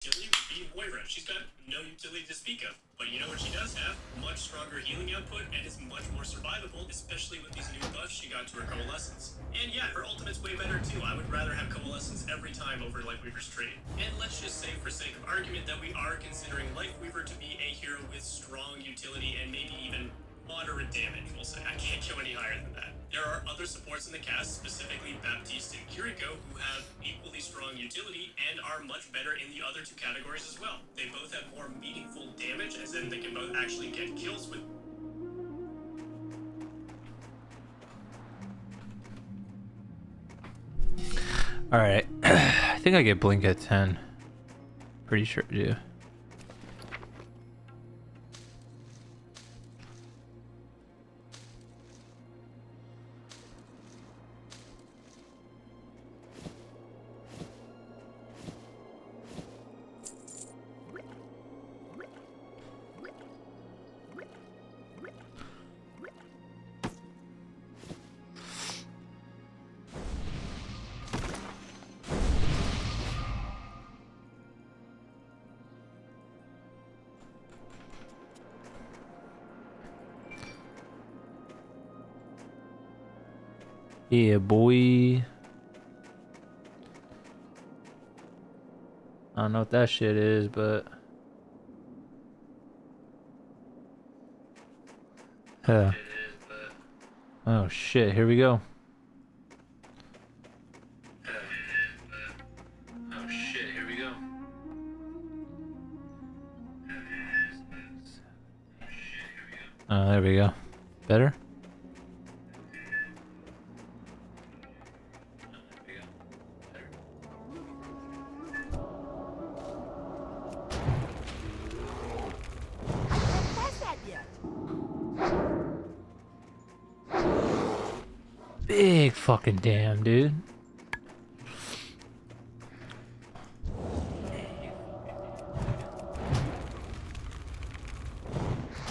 utility would be Moira. She's got no utility to speak of. But you know what she does have? Much stronger healing output and is much more survivable, especially with these new buffs she got to her Coalescence. And yeah, her ultimate's way better too. I would rather have Coalescence every time over Lightweaver's trade. And let's just say, for sake of argument, that we are considering Lightweaver to be a hero with strong utility and maybe even moderate damage, we'll say. I can't go any higher than that. There are other supports in the cast, specifically Baptiste and Kiriko, who have equally strong utility and are much better in the other two categories as well. They both have more meaningful damage, as in they can both actually get kills with... Alright, I think I get Blink at 10. Pretty sure I do. Yeah, boy. I don't know what that shit is, but... Oh shit, here we go. Oh shit, here we go. Oh, there we go. Better? Big fucking damn, dude.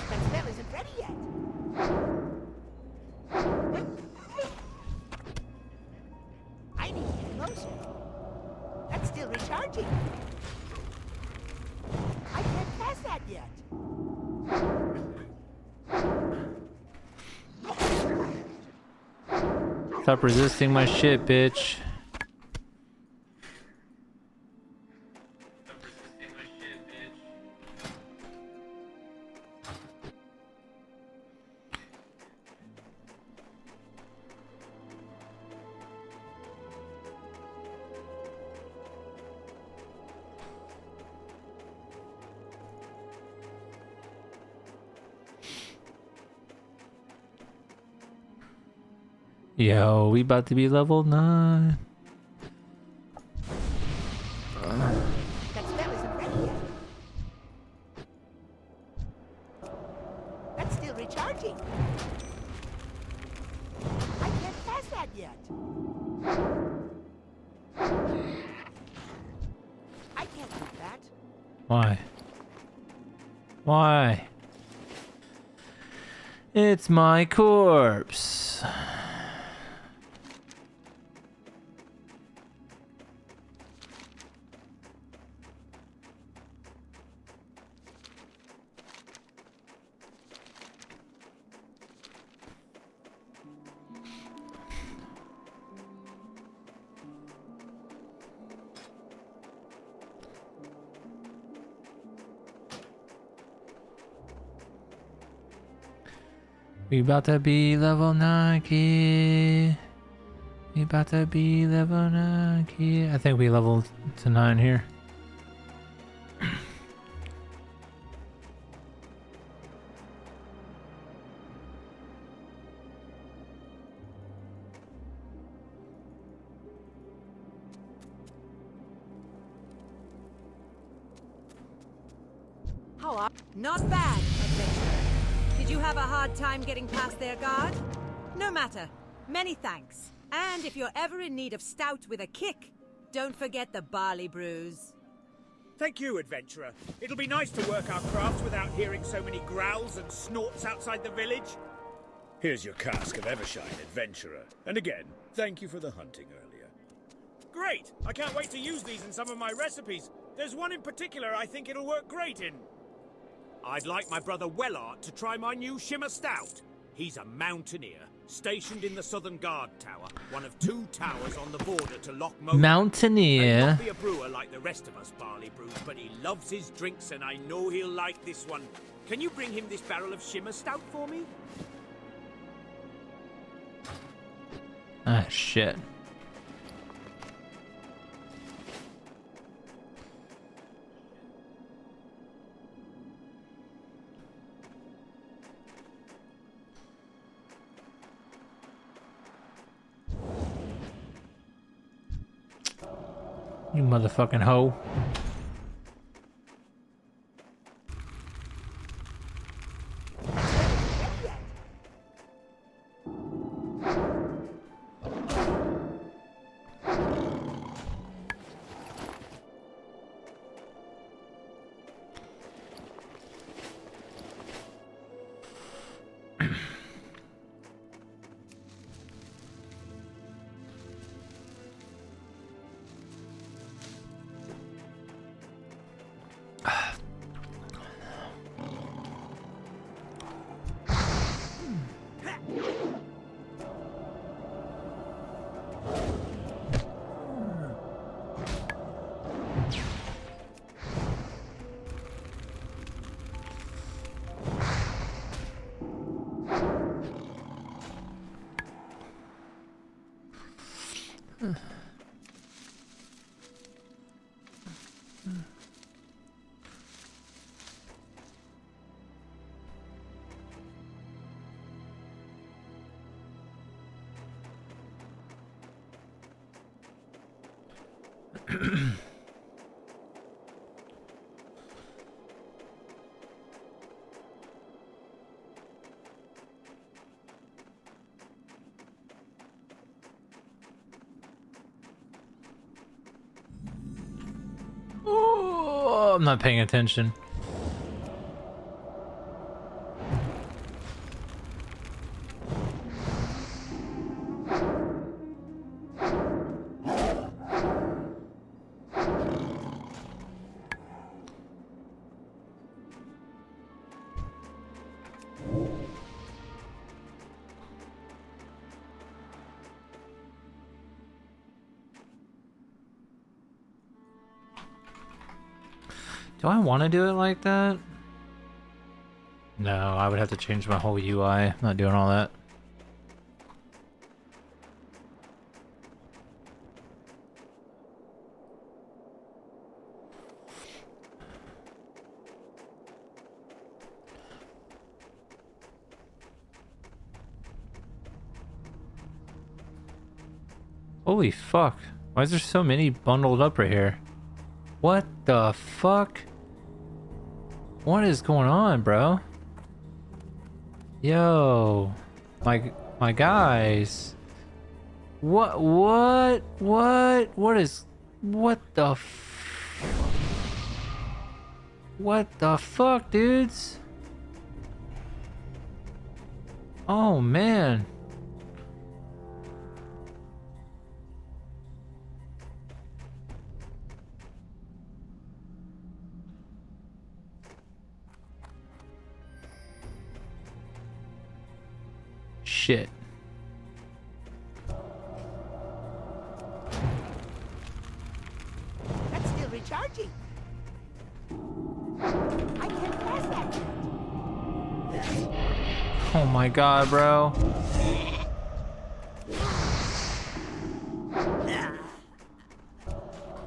That spell isn't ready yet. I need to get closer. That's still recharging. I can't pass that yet. Stop resisting my shit, bitch. Yo, we about to be level 9. That spell isn't ready yet. That's still recharging. I can't pass that yet. I can't do that. Why? Why? It's my corpse. We about to be level 9, kid. We about to be level 9, kid. I think we leveled to 9 here. How are... Not bad, adventurer. Did you have a hard time getting past their guard? No matter. Many thanks. And if you're ever in need of stout with a kick, don't forget the barley brews. Thank you, adventurer. It'll be nice to work our craft without hearing so many growls and snorts outside the village. Here's your cask of Evershine, adventurer. And again, thank you for the hunting earlier. Great! I can't wait to use these in some of my recipes. There's one in particular I think it'll work great in. I'd like my brother Wellart to try my new Shimmer Stout. He's a mountaineer, stationed in the Southern Guard Tower, one of 2 towers on the border to Loch Mogan. Mountaineer. May not be a brewer like the rest of us barley brews, but he loves his drinks, and I know he'll like this one. Can you bring him this barrel of Shimmer Stout for me? Ah, shit. You motherfucking hoe. Oh, I'm not paying attention. Do I want to do it like that? No, I would have to change my whole UI. I'm not doing all that. Holy fuck. Why is there so many bundled up right here? What the fuck? What is going on, bro? Yo, my guys. What the fuck, dudes? Oh man. Shit. That's still recharging. I can't pass that yet. Oh my god, bro.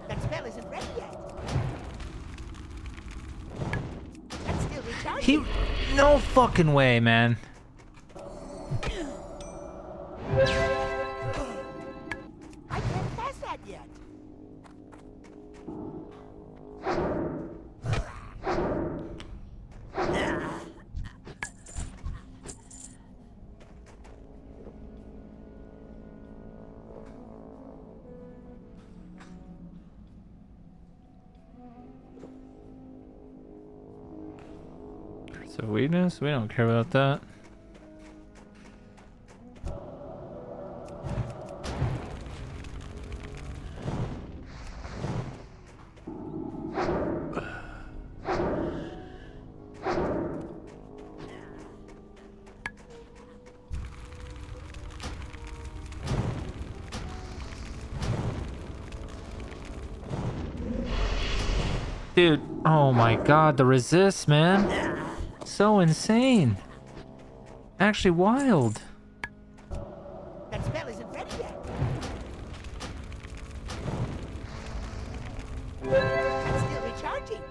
That spell isn't ready yet. That's still recharging. No fucking way, man. I can't pass that yet. So weakness? We don't care about that. Dude, oh my god, the resist, man. So insane. Actually wild. That spell isn't ready yet. I'm still recharging.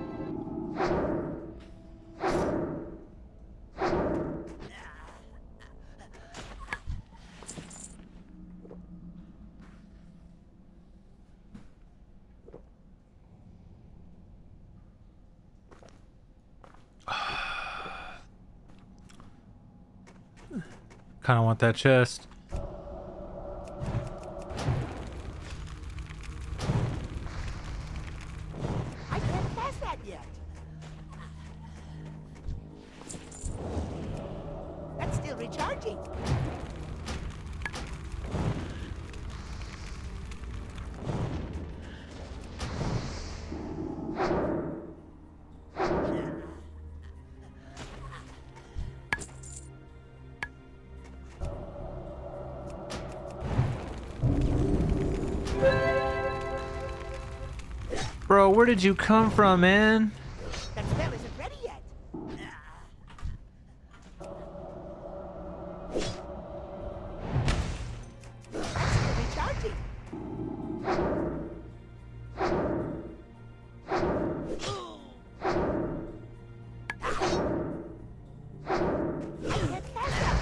Kind of want that chest. I can't pass that yet. That's still recharging. Bro, where did you come from, man? That spell isn't ready yet. That's still recharging. I can't pass that.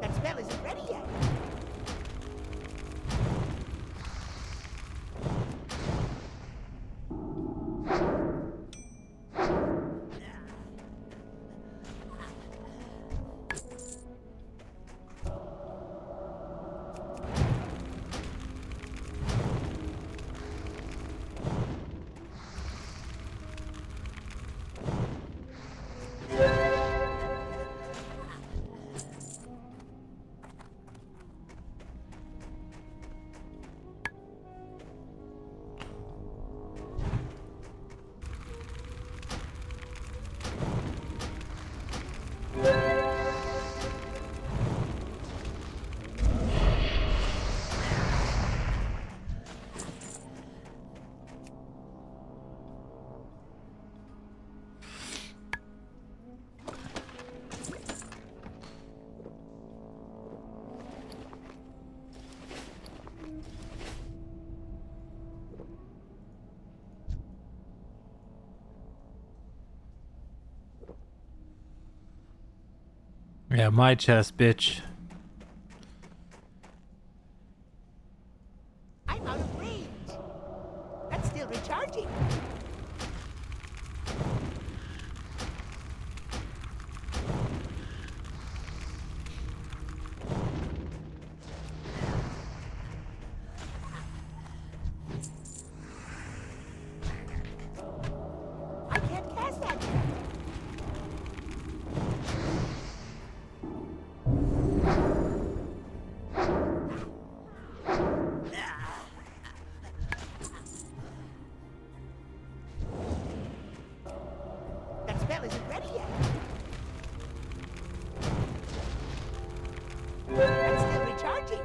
That spell isn't ready yet. Yeah, my chest, bitch. I'm out of range. That's still recharging. I can't cast that yet. That spell isn't ready yet. That's still recharging.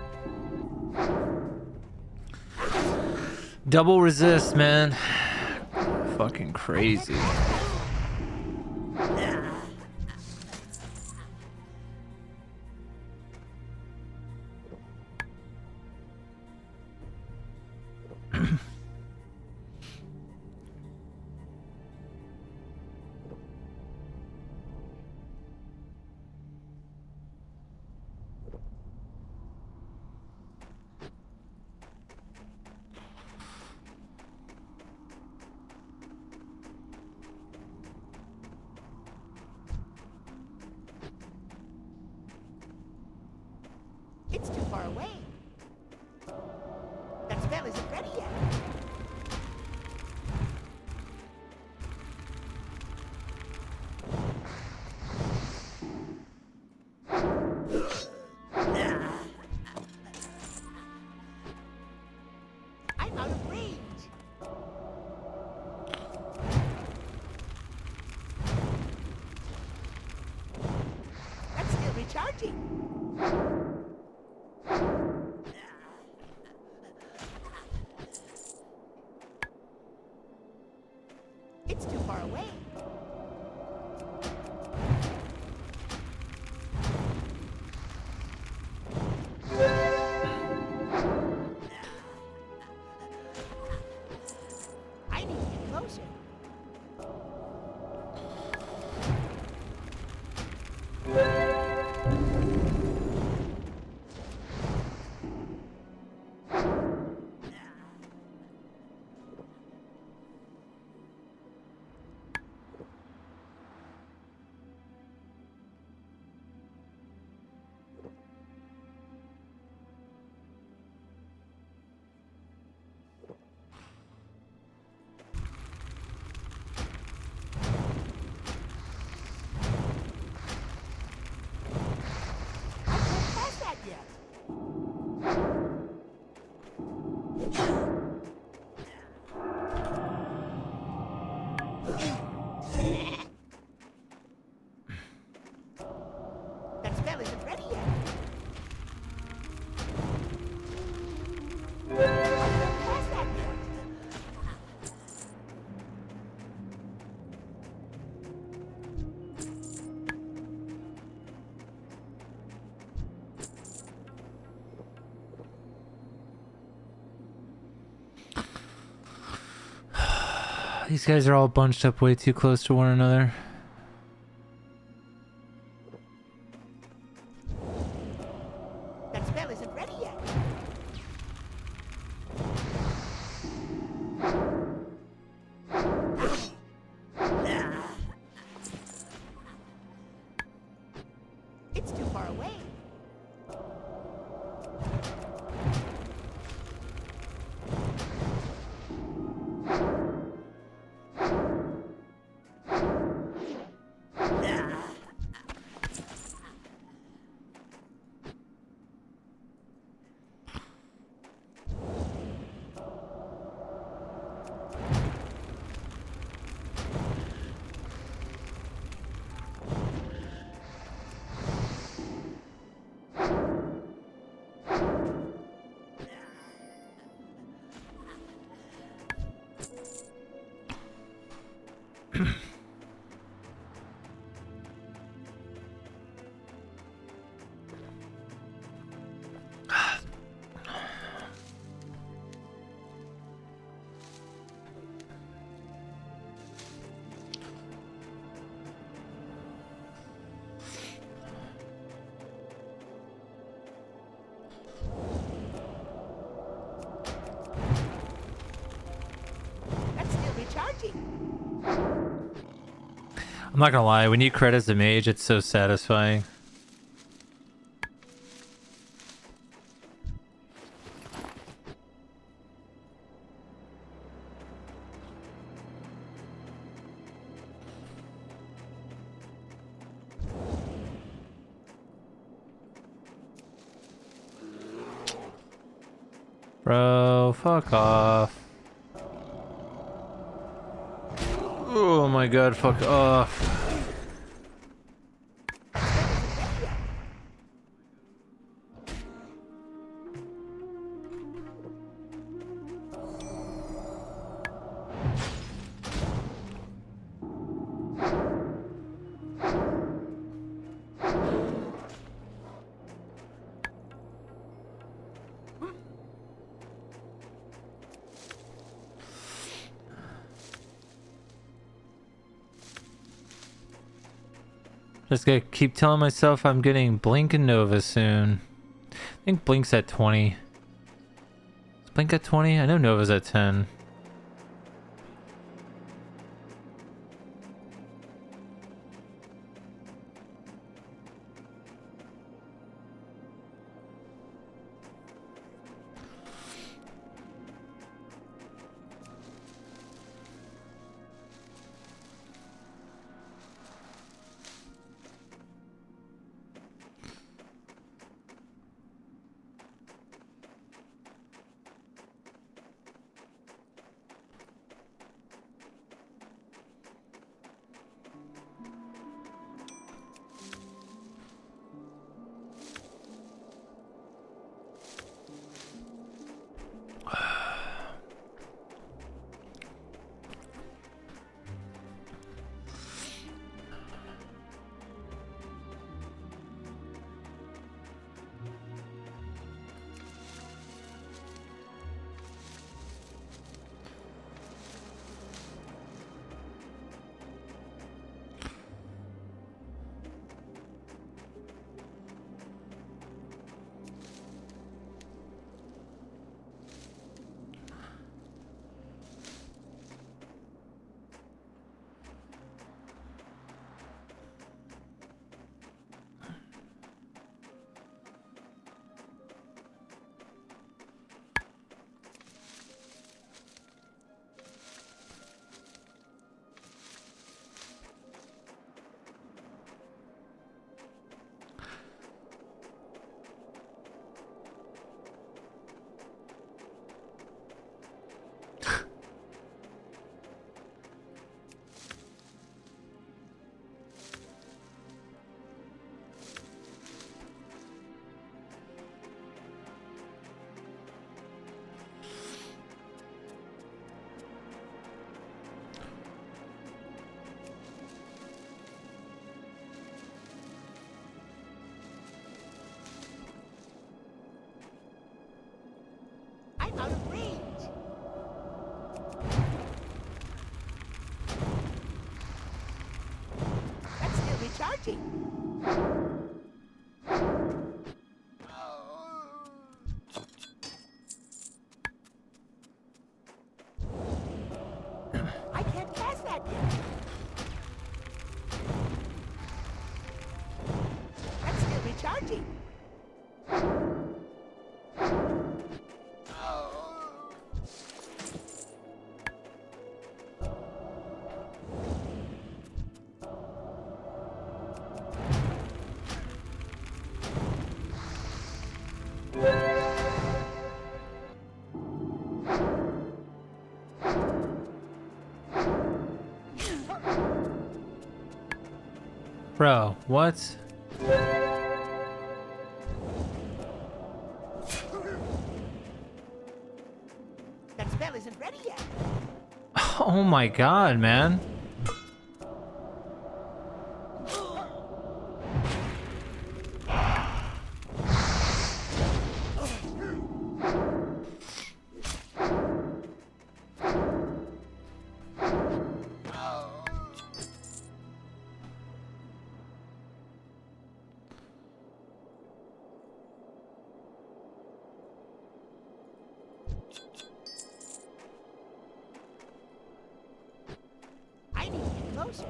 Double resist, man. Fucking crazy. It's too far away. That spell isn't ready yet. That spell isn't ready yet. Pass that point. These guys are all bunched up way too close to one another. That spell isn't ready yet. It's too far away. That's still recharging. I'm not gonna lie, when you crit as a mage, it's so satisfying. Bro, fuck off. Oh my god, fuck off. Just gotta keep telling myself I'm getting Blink and Nova soon. I think Blink's at 20. Is Blink at 20? I know Nova's at 10. I'm out of range. That's still recharging. I can't cast that yet. That's still recharging. Bro, what? That spell isn't ready yet. Oh my god, man. I need to get closer.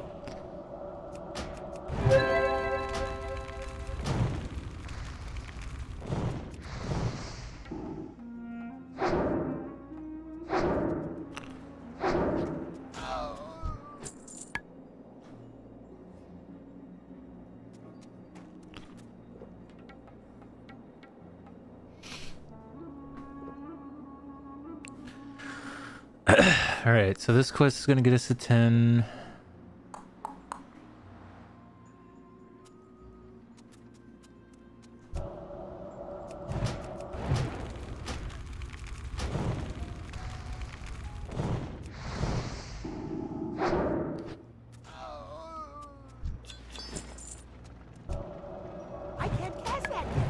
Alright, so this quest is gonna get us to 10. I can't cast that yet.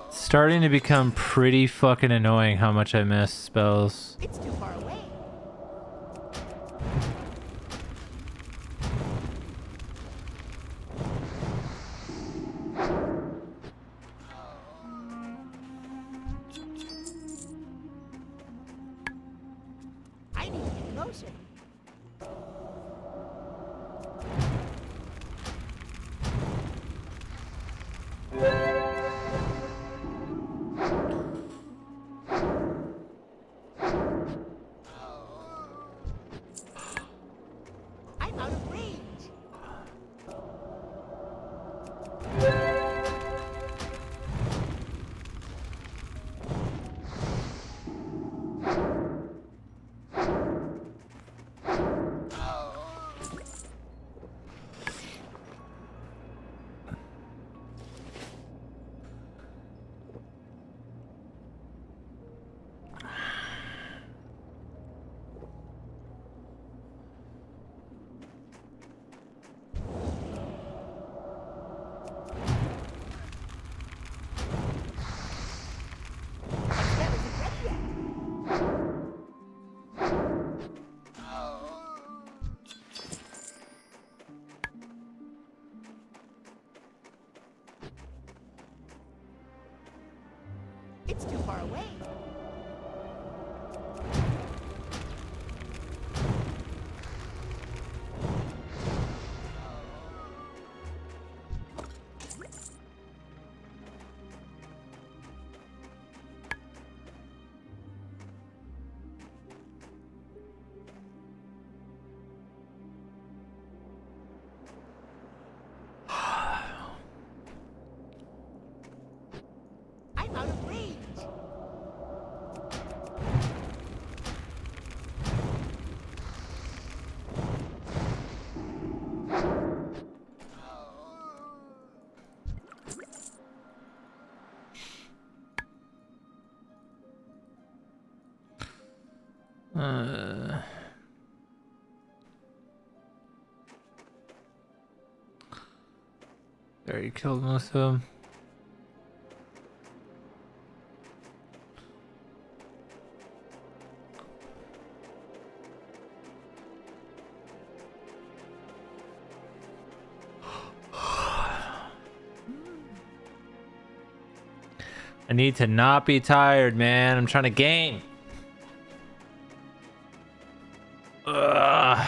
Starting to become pretty fucking annoying how much I miss spells. It's too far away. I need to get closer. I'm out of range. it's too far away. I'm out of range. There, you killed most of them. I need to not be tired, man. I'm trying to game. Ugh.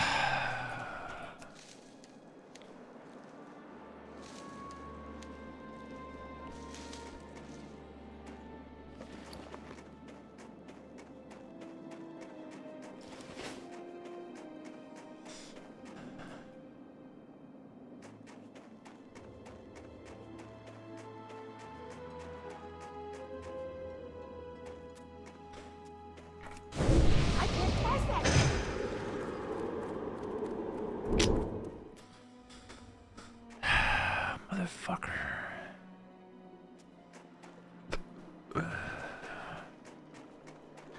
I can't pass that. Motherfucker.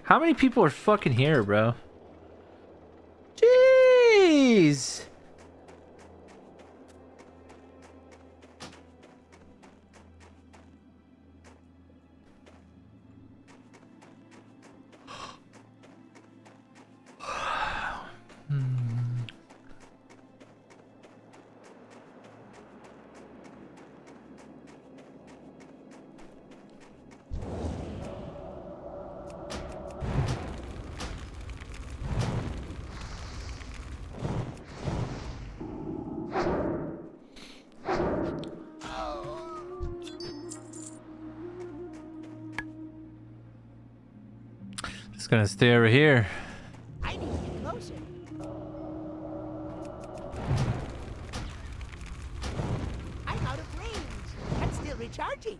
How many people are fucking here, bro? Jeez. Just gonna stay over here. I need to get closer. I'm out of range. I'm still recharging.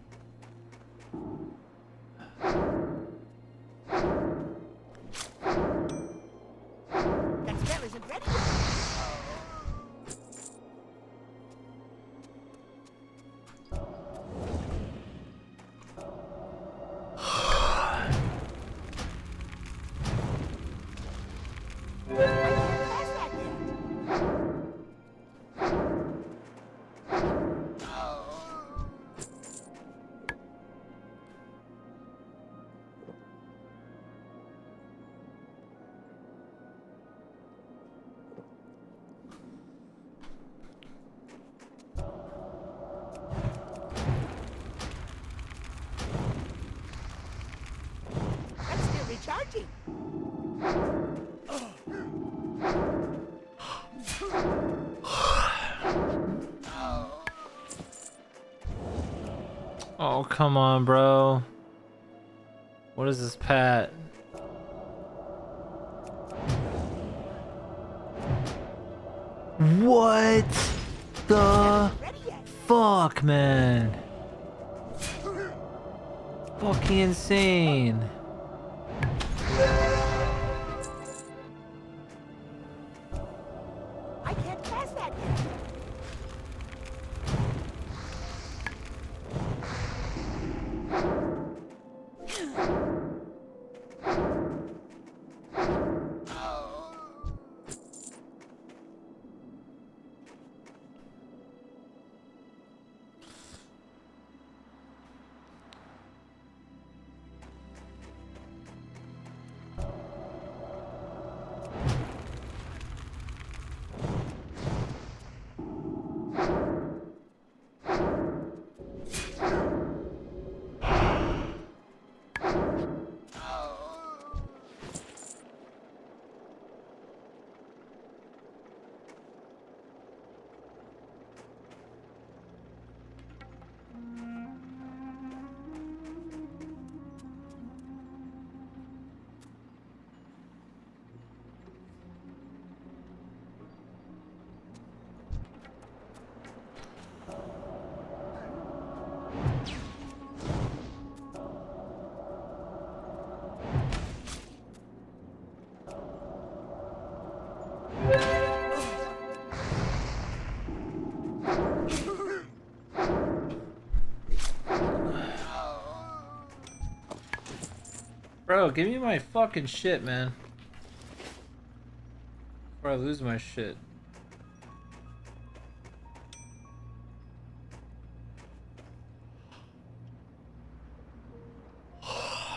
That spell isn't ready yet. I can't pass that yet. I'm still recharging. Oh, come on, bro. What is this, Pat? What the Ready yet? fuck, man? Fucking insane. I can't pass that yet. Bro, give me my fucking shit, man. Before I lose my shit.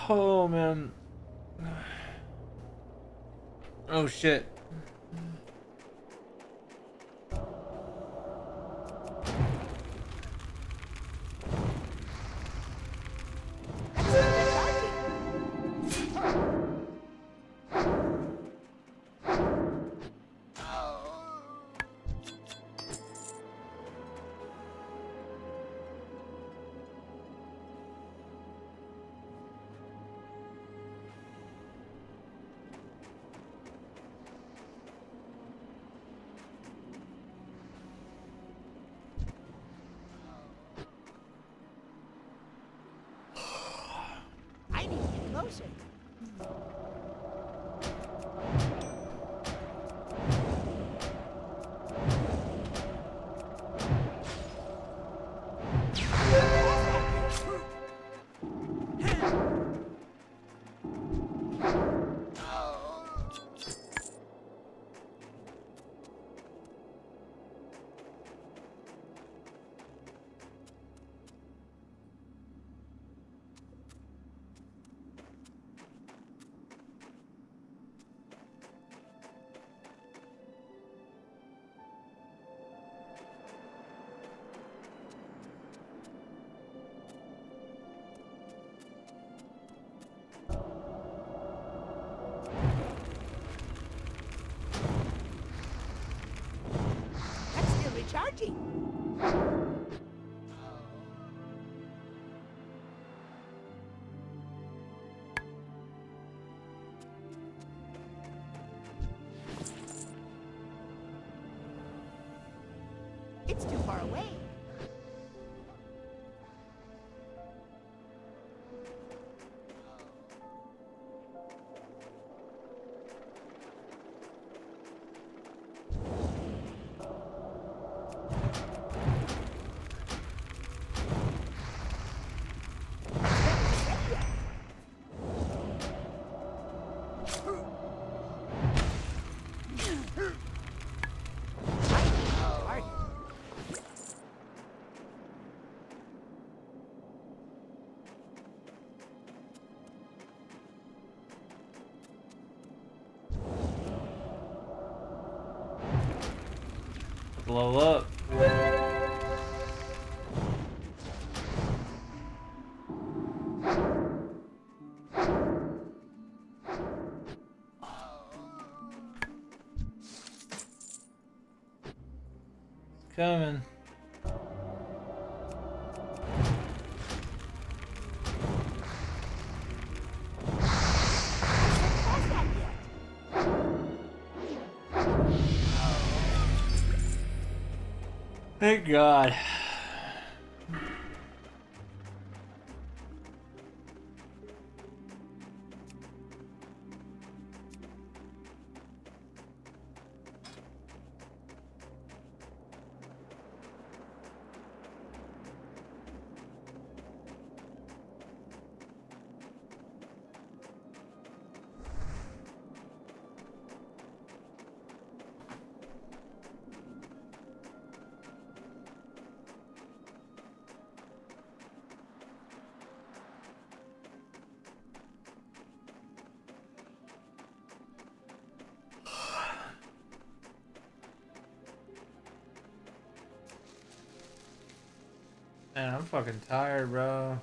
Oh, man. Oh, shit. I need to get closer. That's still recharging. It's too far away. Blow up. It's coming. Thank God. Man, I'm fucking tired, bro.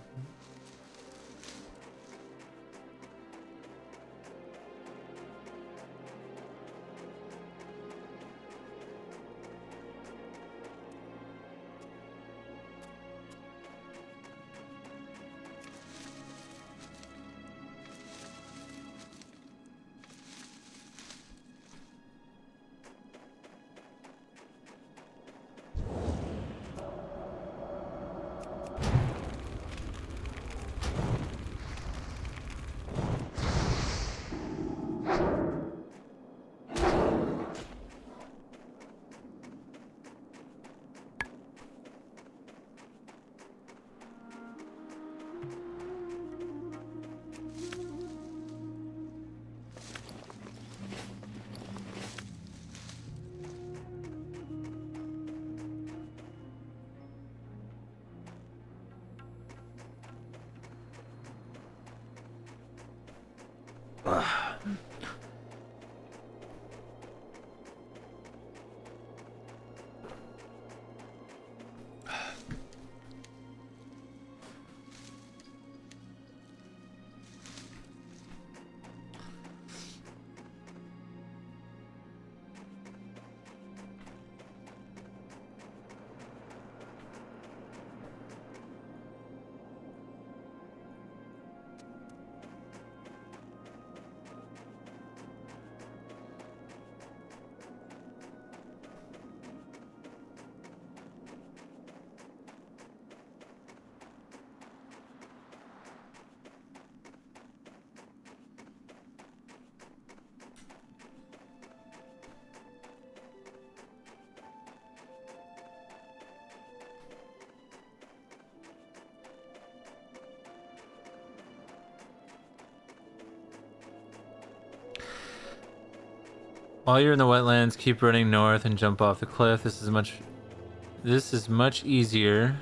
While you're in the wetlands, keep running north and jump off the cliff. This is much easier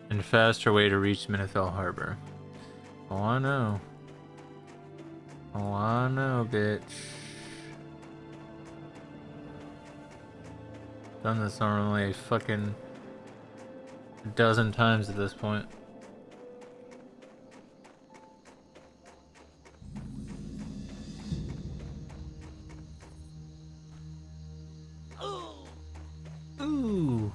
and faster way to reach Minifell Harbor. Oh, I know. Oh, I know, bitch. Done this normally fucking a dozen times at this point. Ooh.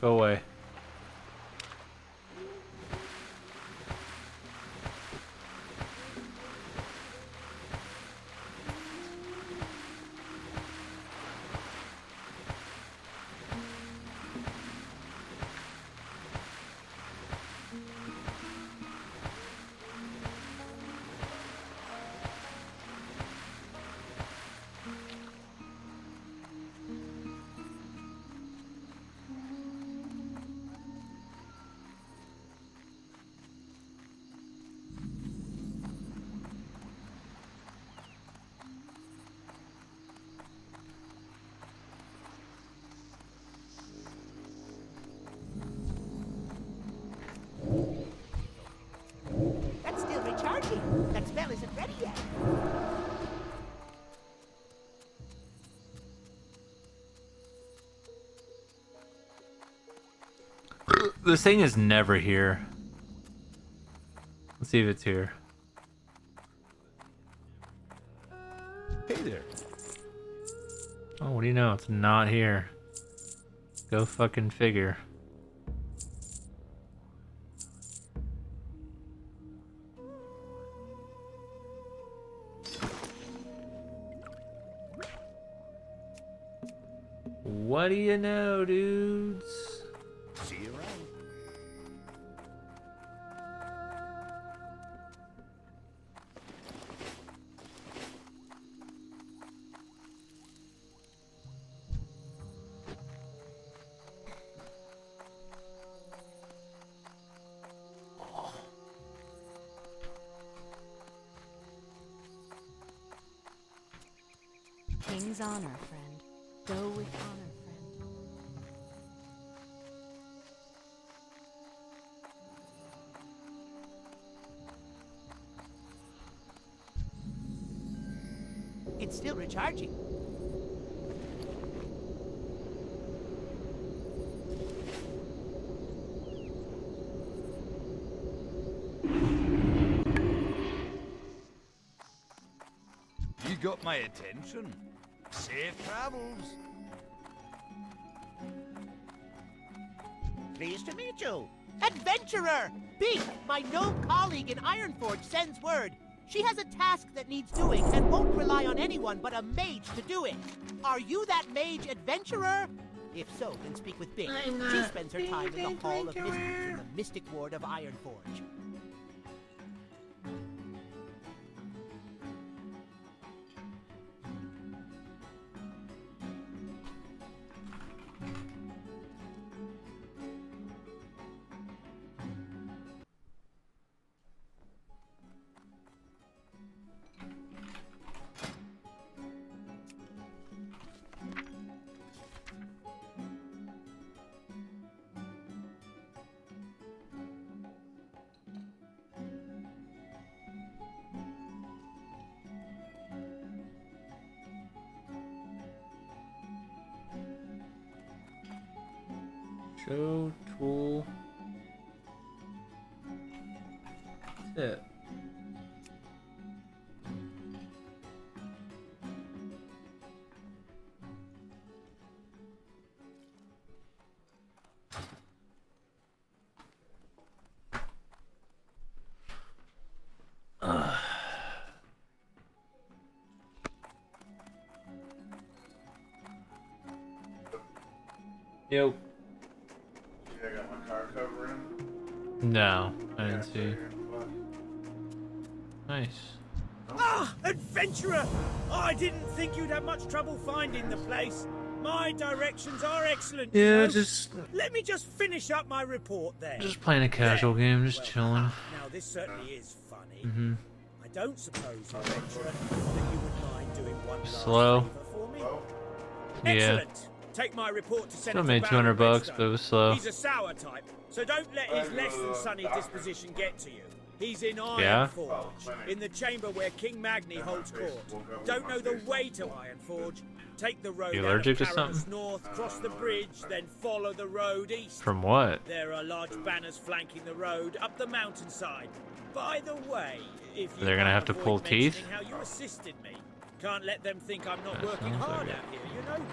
Go away. That's still recharging. That spell isn't ready yet. This thing is never here. Let's see if it's here. Hey there. Oh, what do you know? It's not here. Go fucking figure. What do you know, dudes? See you around. King's honor, friend. Go with honor, friend. It's still recharging. You got my attention. Safe travels. Pleased to meet you. Adventurer! Beak, my gnome colleague in Ironforge, sends word. She has a task that needs doing and won't rely on anyone but a mage to do it. Are you that mage adventurer? If so, then speak with Big. I'm She not spends her time in being the Hall of a Mysteries in drinker. the Mystic Ward of Ironforge. Show tool. That's it. Yo. See, I got my car cover in. No, I didn't Yeah, see. figured, but- Nice. Ah, adventurer! I didn't think you'd have much trouble finding the place. My directions are excellent. you Yeah, know. just Let me just finish up my report there. playing a casual game, just Well, chilling. Now, this certainly is funny. Mm-hmm. I don't suppose, adventurer, that you would mind doing one last Slow. favour for me? Yeah. Excellent. Take my report to Senator Still made Baron $200, but it Redstone. was slow. He's a sour type, so don't let his less than sunny disposition get to you. He's in Yeah? Ironforge, in the chamber where King Magni holds court. Don't know the way to Ironforge? Take the road You out allergic of to Paramus something? north, cross the bridge, then follow the road east. From what? There are large banners flanking the road up the mountainside. By the way, if you They're gonna can't have to avoid pull teeth? mentioning how you assisted me, can't let them think I'm not That working sounds like hard it. out here, you know?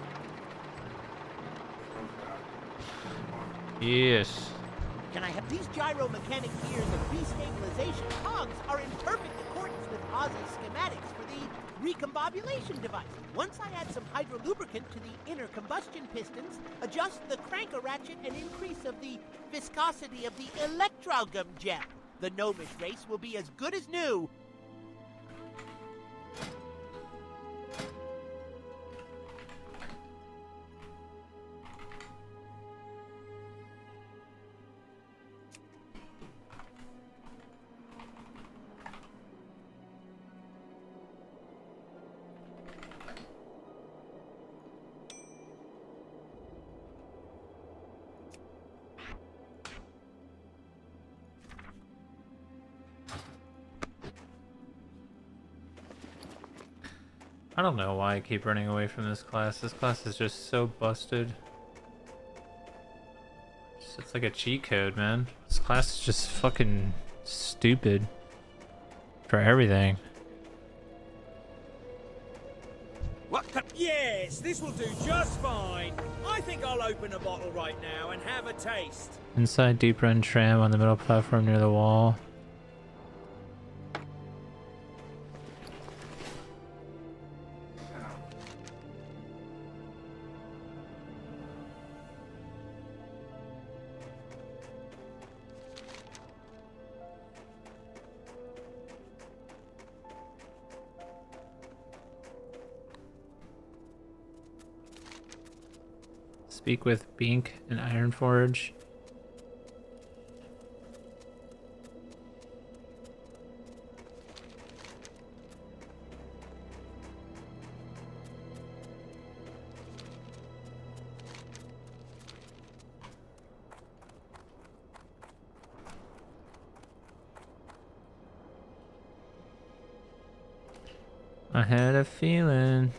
Yes. Can I have these gyromechanic gears and restabilization cogs are in perfect accordance with Oz's schematics for the recombobulation device. Once I add some hydrolubricant to the inner combustion pistons, adjust the cranker ratchet and increase of the viscosity of the electrogum gel. The gnomish race will be as good as new. I don't know why I keep running away from this class. This class is just so busted. It's like a cheat code, man. This class is just fucking stupid for everything. What? Yes, this will do just fine. I think I'll open a bottle right now and have a taste. Inside deep run tram on the middle platform near the wall. Speak with Bink and Ironforge. I had a feeling.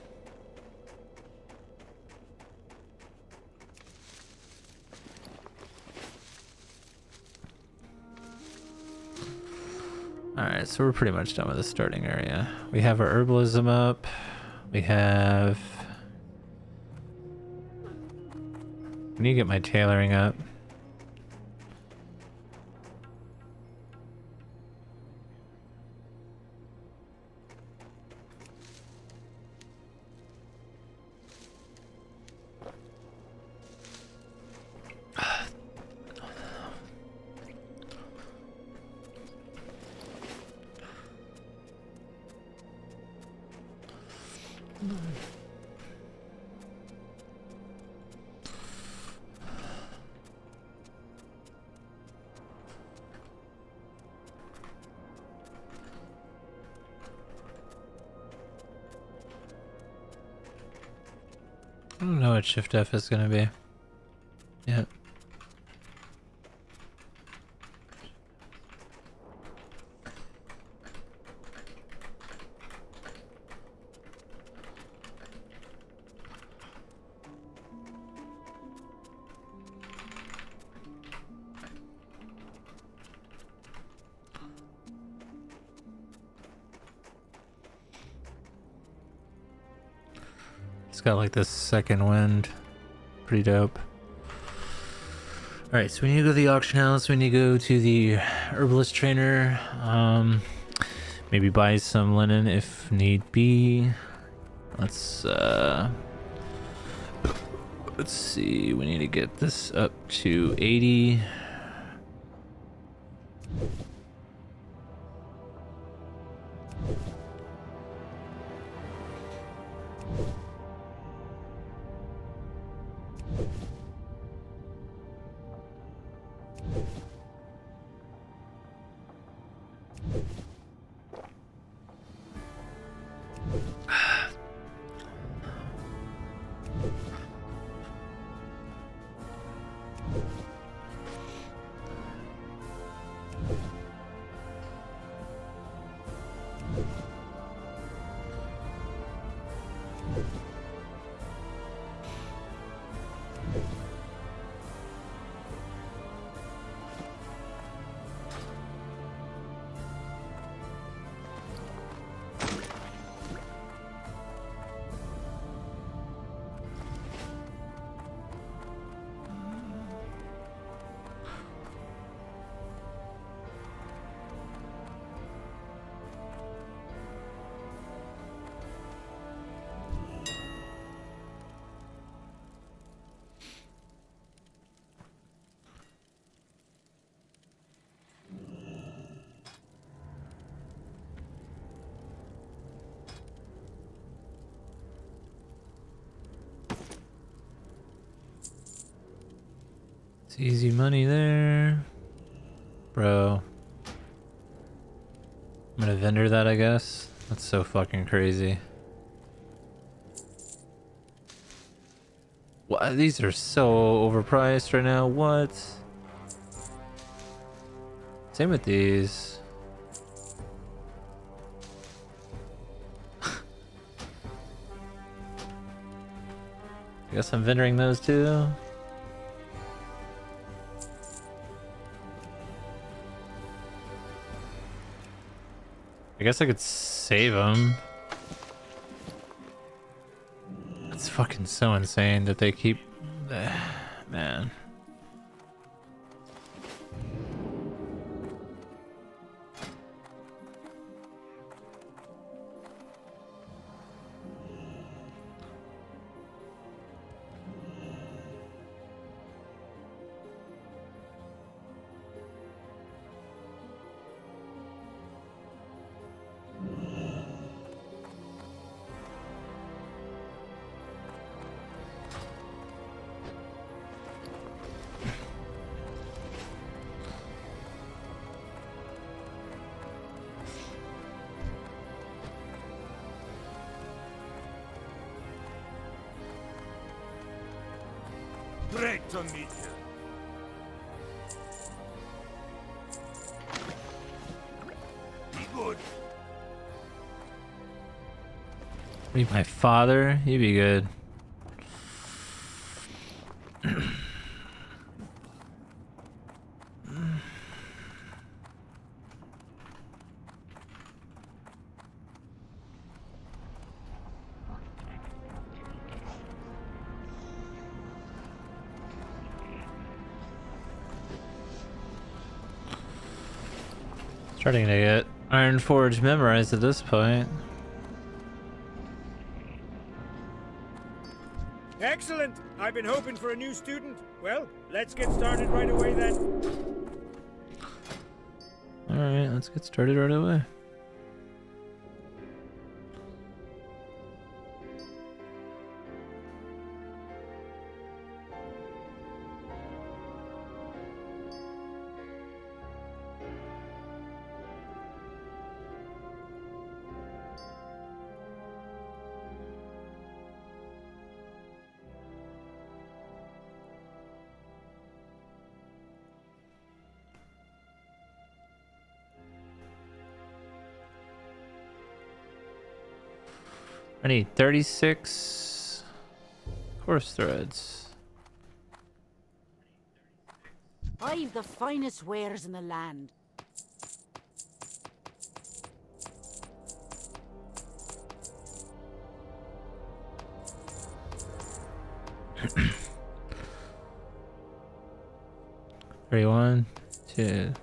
Alright, so we're pretty much done with the starting area. We have our herbalism up. We have... I need to get my tailoring up. what Shift F is gonna be. Yeah. It's got like this second wind. Pretty dope. Alright, so we need to go to the auction house, we need to go to the herbalist trainer, maybe buy some linen if need be. Let's see, we need to get this up to 80. It's easy money there. Bro. I'm gonna vendor that, I guess. That's so fucking crazy. What? These are so overpriced right now. What? Same with these. I guess I'm vendoring those too. I guess I could save them. It's fucking so insane that they keep... man. Great to meet you. Be good. Be my father? You'd be good. Starting to get Iron Forge memorized at this point. Excellent! I've been hoping for a new student. Well, let's get started right away then. Alright, let's get started right away. I need 36 course threads. I've the finest wares in the land. Three, 1, 2.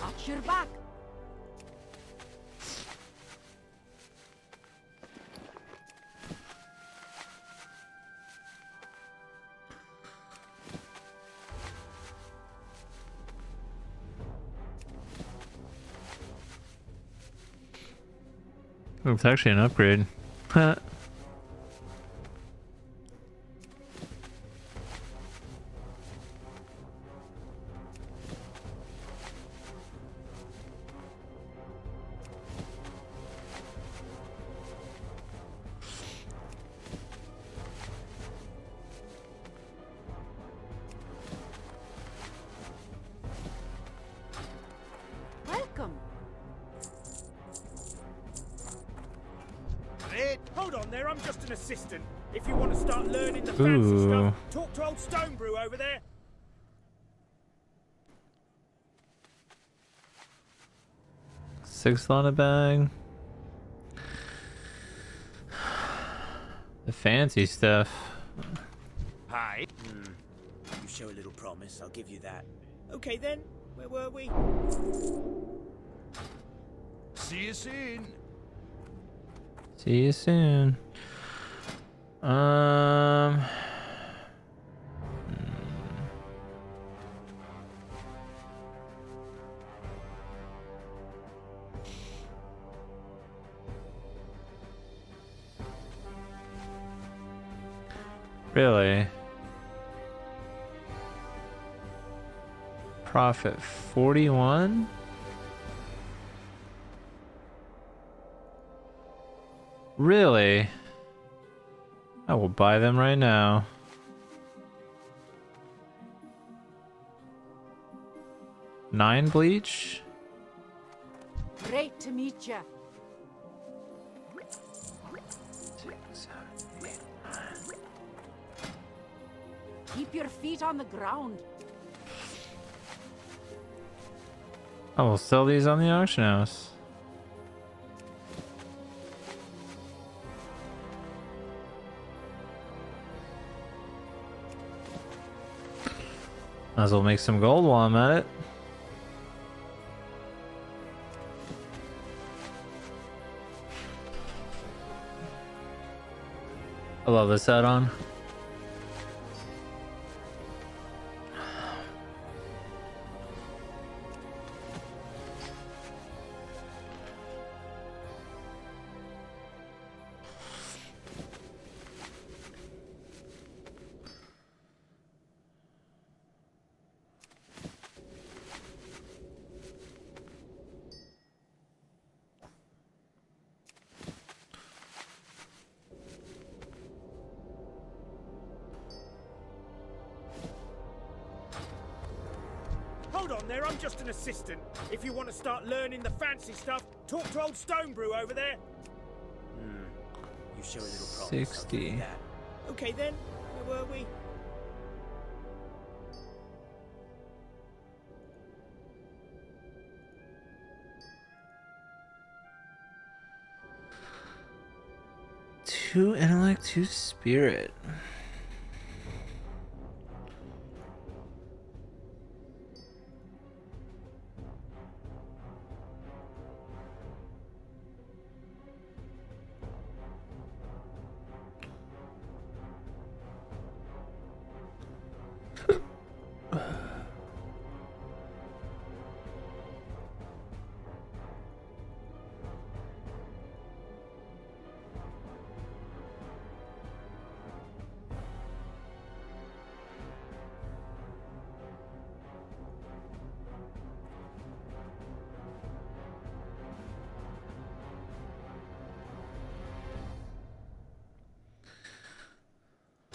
Watch your back. Oh, it's actually an upgrade. Huh. Welcome. Hold on there, I'm just an assistant. If you want to start learning the fancy stuff, talk to old Stonebrew over there. Six on a bag. The fancy stuff. Hi. You show a little promise, I'll give you that. Okay then, where were we? See you soon. See you soon. Really? Profit 41? Really? I will buy them right now. Nine bleach? Great to meet ya. Keep your feet on the ground. I will sell these on the auction house. Might as well make some gold while I'm at it. I love this add-on. Hold on there, I'm just an assistant. If you want to start learning the fancy stuff, talk to old Stonebrew over there. You show a little promise, I'll give 60. you that. Okay then, where were we? Two intellect, two spirit.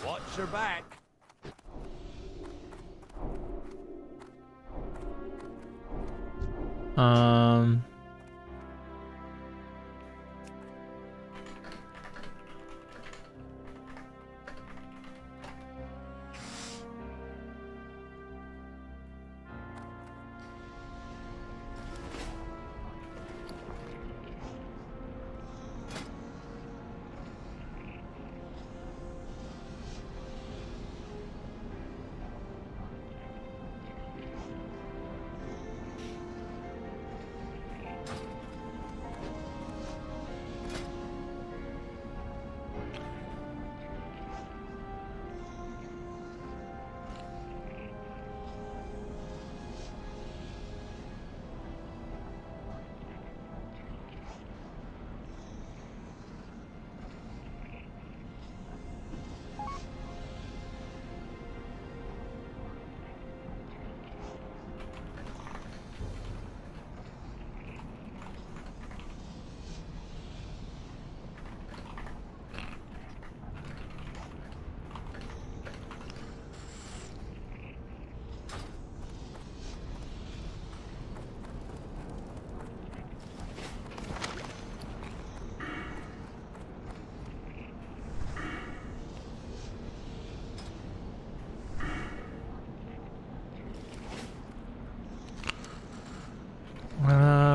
Watch your back. Um.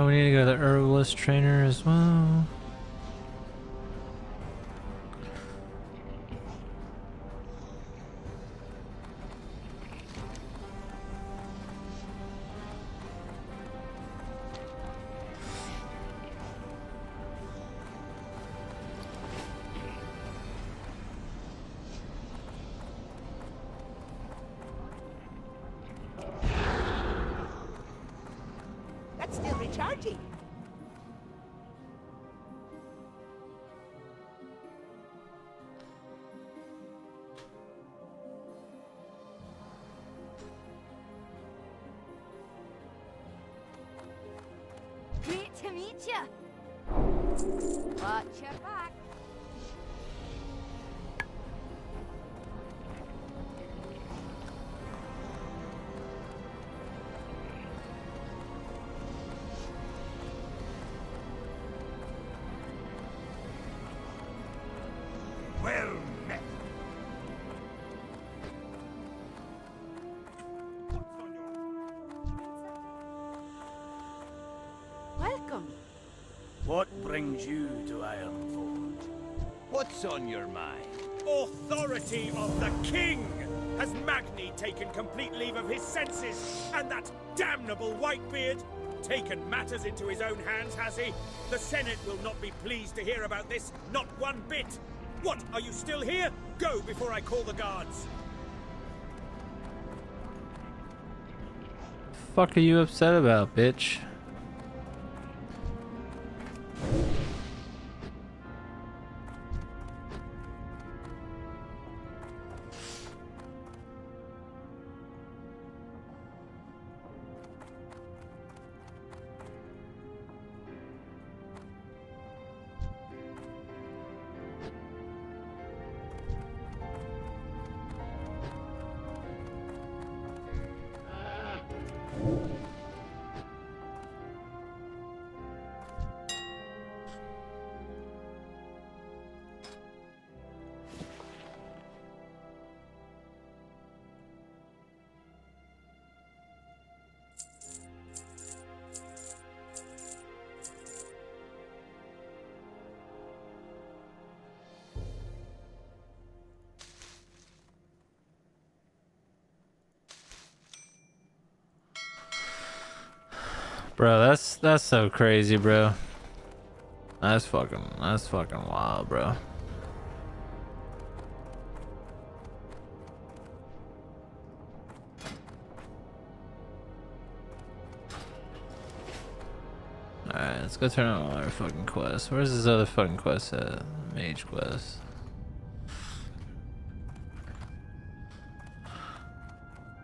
We need to go to the herbalist trainer as well. That's still recharging. Great to meet you. Watch your back. Well met. Welcome. What brings you to Ironforge? What's on your mind? Authority of the king! Has Magni taken complete leave of his senses? And that damnable Whitebeard? Taken matters into his own hands, has he? The Senate will not be pleased to hear about this, not one bit! What, are you still here? Go before I call the guards! Fuck are you upset about, bitch? Bro, that's so crazy, bro. That's fucking wild, bro. Alright, let's go turn on all our fucking quests. Where's this other fucking quest at? Mage quest.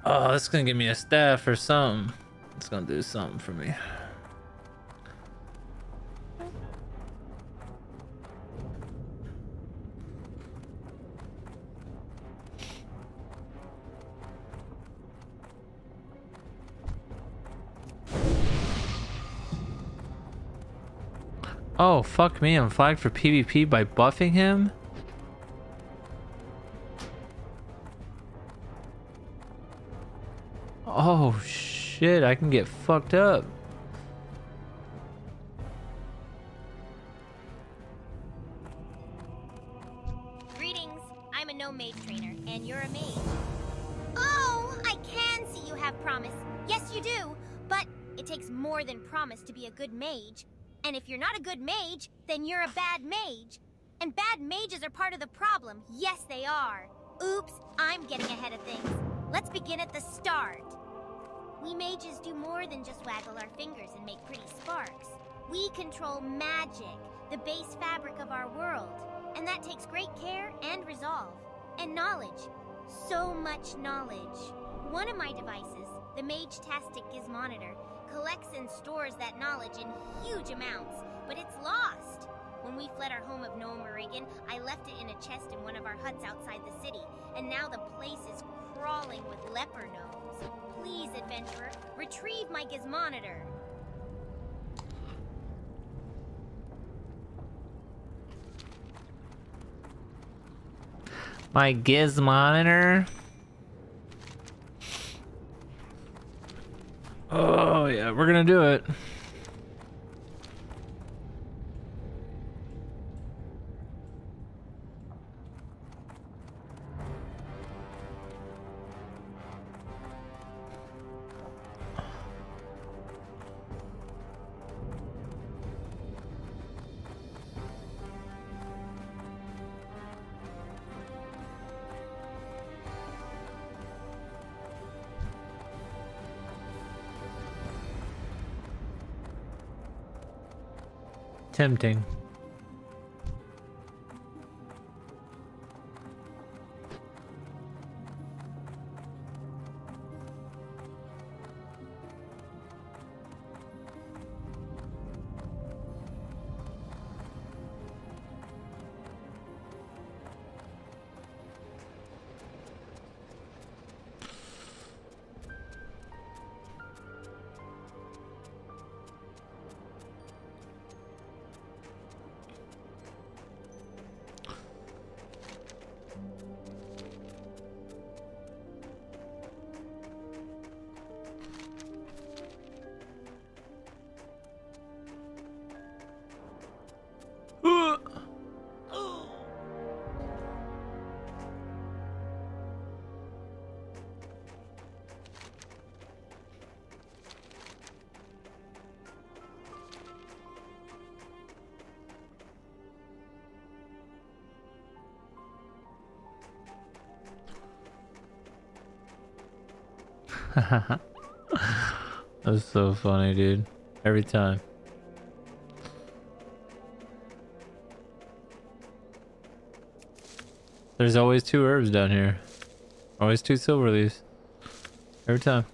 Oh, that's gonna give me a staff or something. It's gonna do something for me. Oh, fuck me. I'm flagged for PvP by buffing him? Oh, shit. I can get fucked up. Greetings. I'm a no mage trainer, and you're a mage. Oh, I can see you have promise. Yes, you do. But it takes more than promise to be a good mage. And if you're not a good mage, then you're a bad mage. And bad mages are part of the problem. Yes, they are. Oops, I'm getting ahead of things. Let's begin at the start. We mages do more than just waggle our fingers and make pretty sparks. We control magic, the base fabric of our world. And that takes great care and resolve. And knowledge. So much knowledge. One of my devices, the Mage-tastic Gizmonitor, collects and stores that knowledge in huge amounts, but it's lost. When we fled our home of Noam Merigan, I left it in a chest in one of our huts outside the city, and now the place is crawling with leper gnomes. Please, adventurer, retrieve my Gizmonitor. My Gizmonitor? Oh, yeah, we're gonna do it. Tempting. That's so funny, dude. Every time. There's always 2 herbs down here. Always 2 silver leaves. Every time.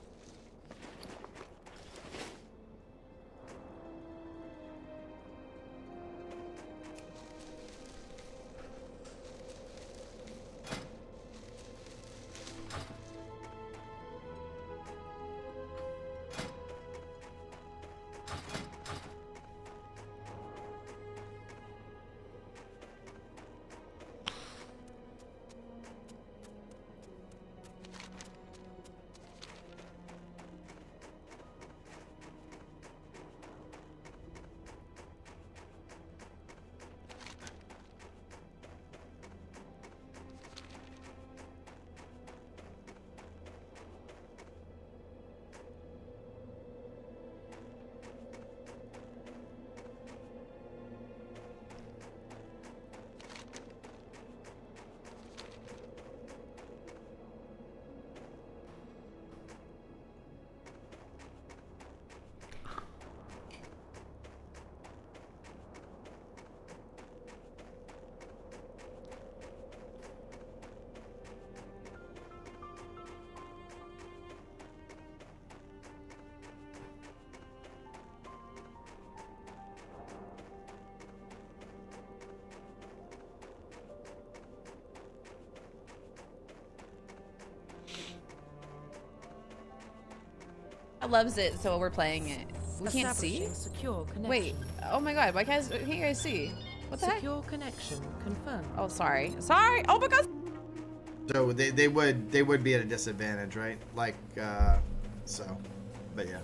Loves it, so we're playing it. We can't see? Secure connection. Wait. Oh my god. Why can't you guys see? What the heck? Secure connection confirmed. Oh, sorry. Sorry. Oh my god. So they would be at a disadvantage, right? Like, so, but yeah.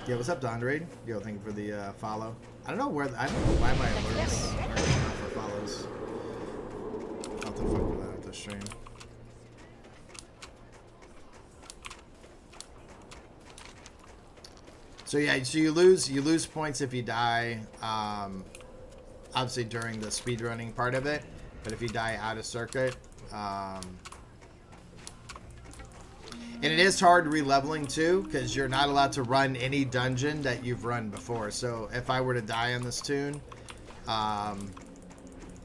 Yeah, what's up, Dondrade? Yo, thank you for the follow. I don't know why my alerts are going off for follows. I'll have to fuck with that with the stream. So yeah, so you lose points if you die. Obviously during the speedrunning part of it, but if you die out of circuit, and it is hard re-leveling too, because you're not allowed to run any dungeon that you've run before. So if I were to die on this tune,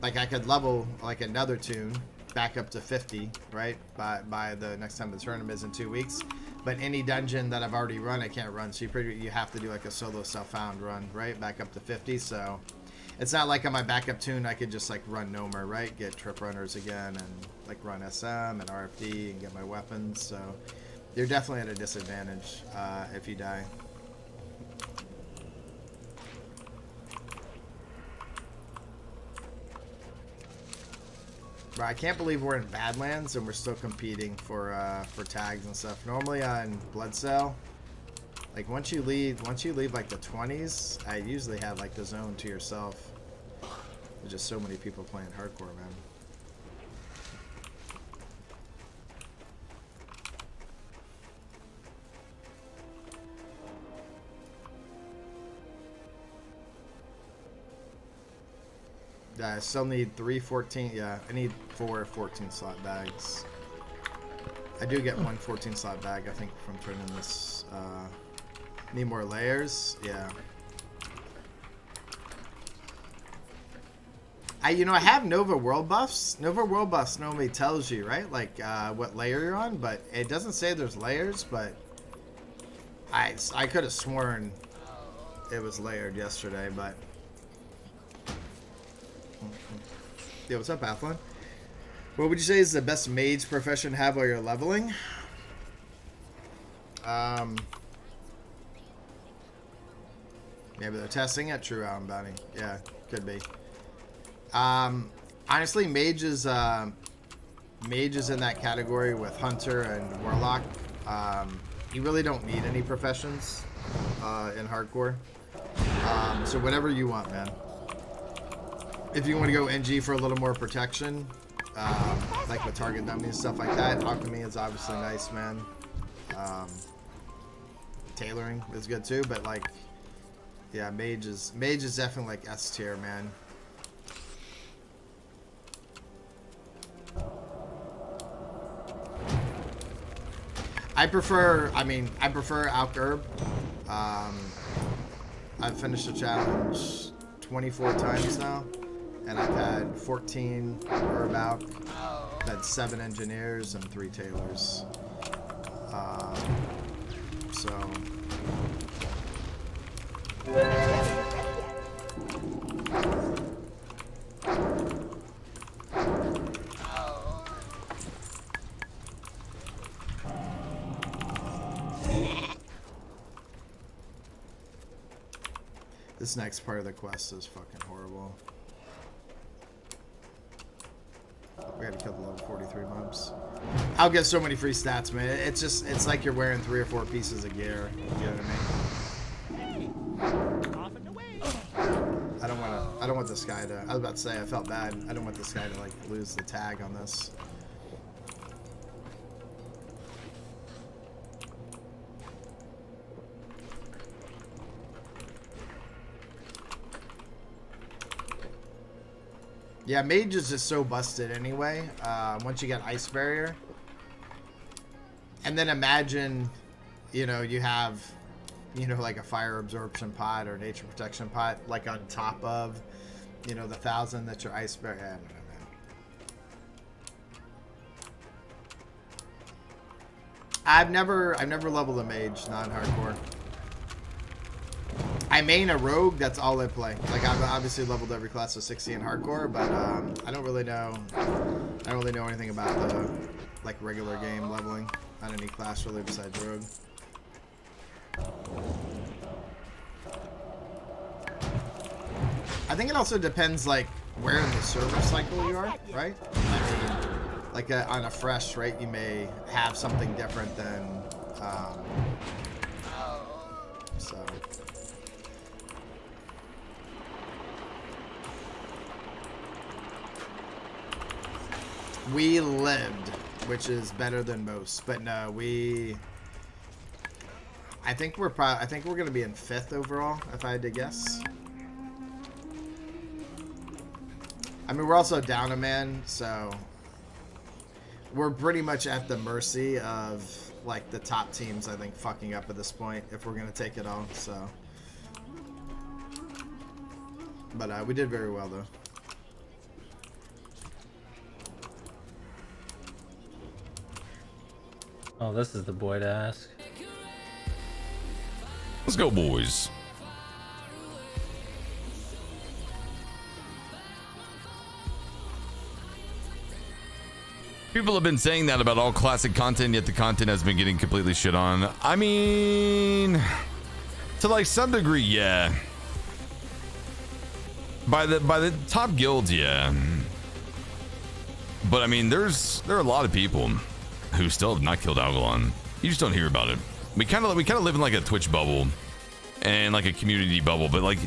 like I could level like another tune back up to 50, right? By the next time the tournament is in 2 weeks. But any dungeon that I've already run, I can't run. So you have to do like a solo self-found run, right? Back up to 50. So it's not like on my backup tune I could just like run Nomer, right? Get trip runners again and like run SM and RFD and get my weapons. So you're definitely at a disadvantage if you die. Bro, I can't believe we're in Badlands and we're still competing for tags and stuff. Normally on Bloodcell, like once you leave like the 20s, I usually have like the zone to yourself. There's just so many people playing hardcore, man. Yeah, I still need 3 14. Yeah, I need 4 14 slot bags. I do get 1 14 slot bag, I think, from turning this. Need more layers. Yeah. I have Nova World buffs. Nova World buffs normally tells you, right? Like what layer you're on, but it doesn't say there's layers. But I could have sworn it was layered yesterday, but. Yeah, what's up, Athlon? What would you say is the best mage profession to have while you're leveling? Maybe they're testing it. True, Alan Bounty. Yeah, could be. Honestly, mage is in that category with Hunter and Warlock. You really don't need any professions in hardcore. So whatever you want, man. If you want to go NG for a little more protection, like with target dummy and stuff like that, Alchemy is obviously nice, man. Tailoring is good too, but like, yeah, mage is definitely like S tier, man. I prefer Alch Herb. I've finished the challenge 24 times now. And I've had 14 herb out, I've had 7 engineers and 3 tailors. So. This next part of the quest is fucking horrible. We gotta kill the level 43 mobs. I'll get so many free stats, man. It's like you're wearing 3 or 4 pieces of gear. You know what I mean? I don't want this guy to. I was about to say I felt bad. I don't want this guy to like lose the tag on this. Yeah, mage is just so busted anyway. Once you get ice barrier, and then imagine, you have, like a fire absorption pot or nature protection pot, like on top of, the 1,000 that your ice barrier. I don't know, man. I've never leveled a mage non-hardcore. I main a rogue, that's all I play. Like, I've obviously leveled every class of 60 in hardcore, but I don't really know anything about the like regular game leveling on any class really besides rogue. I think it also depends, like, where in the server cycle you are, right? I mean, like on a fresh, right, you may have something different than, so. We lived, which is better than most, but no, I think we're gonna be in 5th overall, if I had to guess. I mean, we're also down a man, so we're pretty much at the mercy of, like, the top teams, I think, fucking up at this point, if we're gonna take it all, so. But we did very well, though. Oh, this is the boy to ask. Let's go, boys. People have been saying that about all classic content, yet the content has been getting completely shit on. I mean, to like some degree, yeah. By the top guilds, yeah. But I mean, there are a lot of people who still have not killed Algalon. You just don't hear about it. We kind of live in like a Twitch bubble and like a community bubble, but like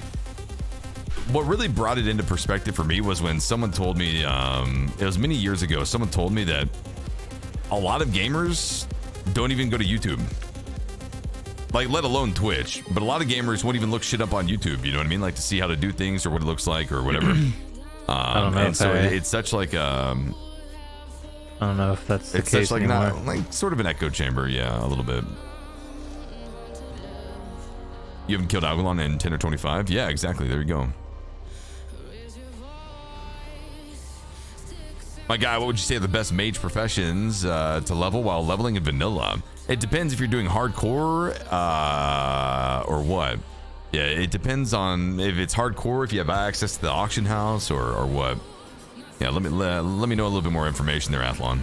what really brought it into perspective for me was when someone told me, it was many years ago, someone told me that a lot of gamers don't even go to YouTube, like let alone Twitch, but a lot of gamers won't even look shit up on YouTube, you know what I mean, like to see how to do things or what it looks like or whatever. I don't know, and so it's such like I don't know if that's the it's case such like anymore. not like sort of an echo chamber, yeah, a little bit. You haven't killed Algalon in 10 or 25? Yeah, exactly. There you go. My guy, what would you say are the best mage professions to level while leveling in vanilla? It depends if you're doing hardcore or what. Yeah, it depends on if it's hardcore, if you have access to the auction house or what. Yeah, let me know a little bit more information there, Athlon.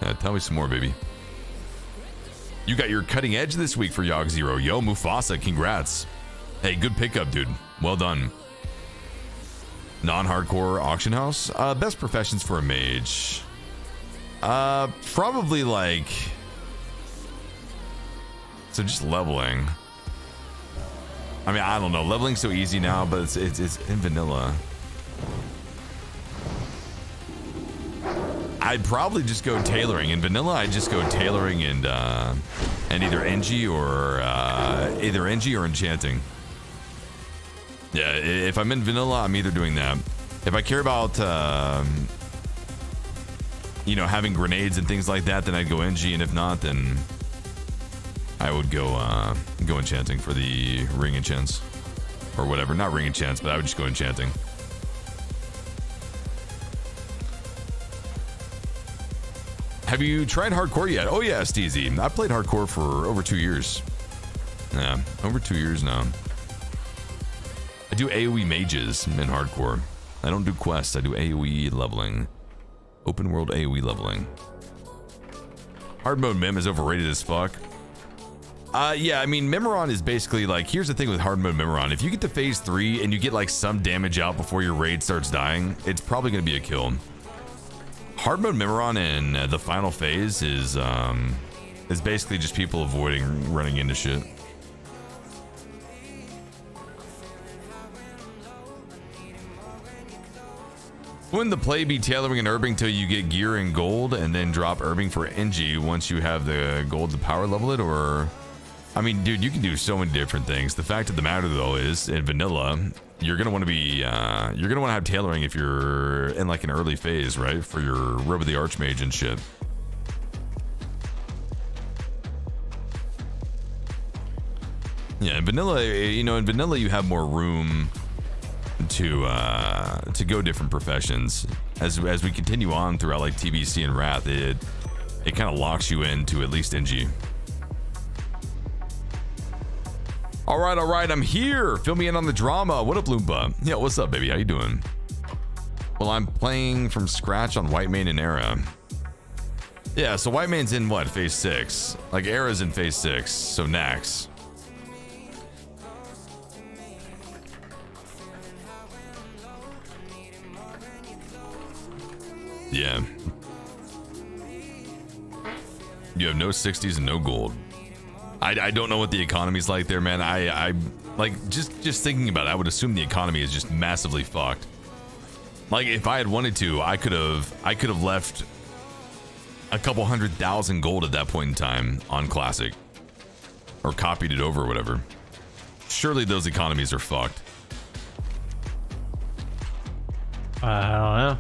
Yeah, tell me some more, baby. You got your cutting edge this week for Yogg Zero. Yo, Mufasa, congrats. Hey, good pickup, dude. Well done. Non-hardcore auction house. Best professions for a mage. Probably like. So just leveling. I mean, I don't know. Leveling's so easy now, but it's in vanilla. I'd probably just go tailoring. In vanilla, I'd just go tailoring and either NG or enchanting. Yeah, if I'm in vanilla, I'm either doing that. If I care about you know, having grenades and things like that, then I'd go NG, and if not, then I would go enchanting for the ring enchants or whatever. Not ring enchants, but I would just go enchanting. Have you tried hardcore yet? Oh yeah, Steezy. I played hardcore for over 2 years. Yeah, over 2 years now. I do AoE mages in hardcore. I don't do quests. I do AoE leveling. Open world AoE leveling. Hard mode Mim is overrated as fuck. Yeah, I mean, Memoron is basically like, here's the thing with hard mode Memoron. If you get to phase 3 and you get like some damage out before your raid starts dying, it's probably going to be a kill. Hard mode Memoron in the final phase is basically just people avoiding running into shit. Wouldn't the play be tailoring and herbing till you get gear and gold and then drop herbing for NG once you have the gold to power level it? Or, I mean, dude, you can do so many different things. The fact of the matter though is in vanilla, you're gonna want to be you're gonna want to have tailoring if you're in like an early phase, right? For your Robe of the Archmage and shit. Yeah, in vanilla, you know, in vanilla you have more room to go different professions. As we continue on throughout like TBC and Wrath, it kind of locks you into at least NG. All right, I'm here. Fill me in on the drama. What up, Loompa? Yeah, what's up, baby? How you doing? Well, I'm playing from scratch on Whitemane and Era. Yeah, so Whitemane's in what, phase 6? Like Era's in phase 6, so Nax. Yeah. You have no 60s and no gold. I don't know what the economy's like there, man. I like just thinking about it, I would assume the economy is just massively fucked. Like if I had wanted to, I could have left a couple 100,000 gold at that point in time on Classic. Or copied it over or whatever. Surely those economies are fucked. I don't know.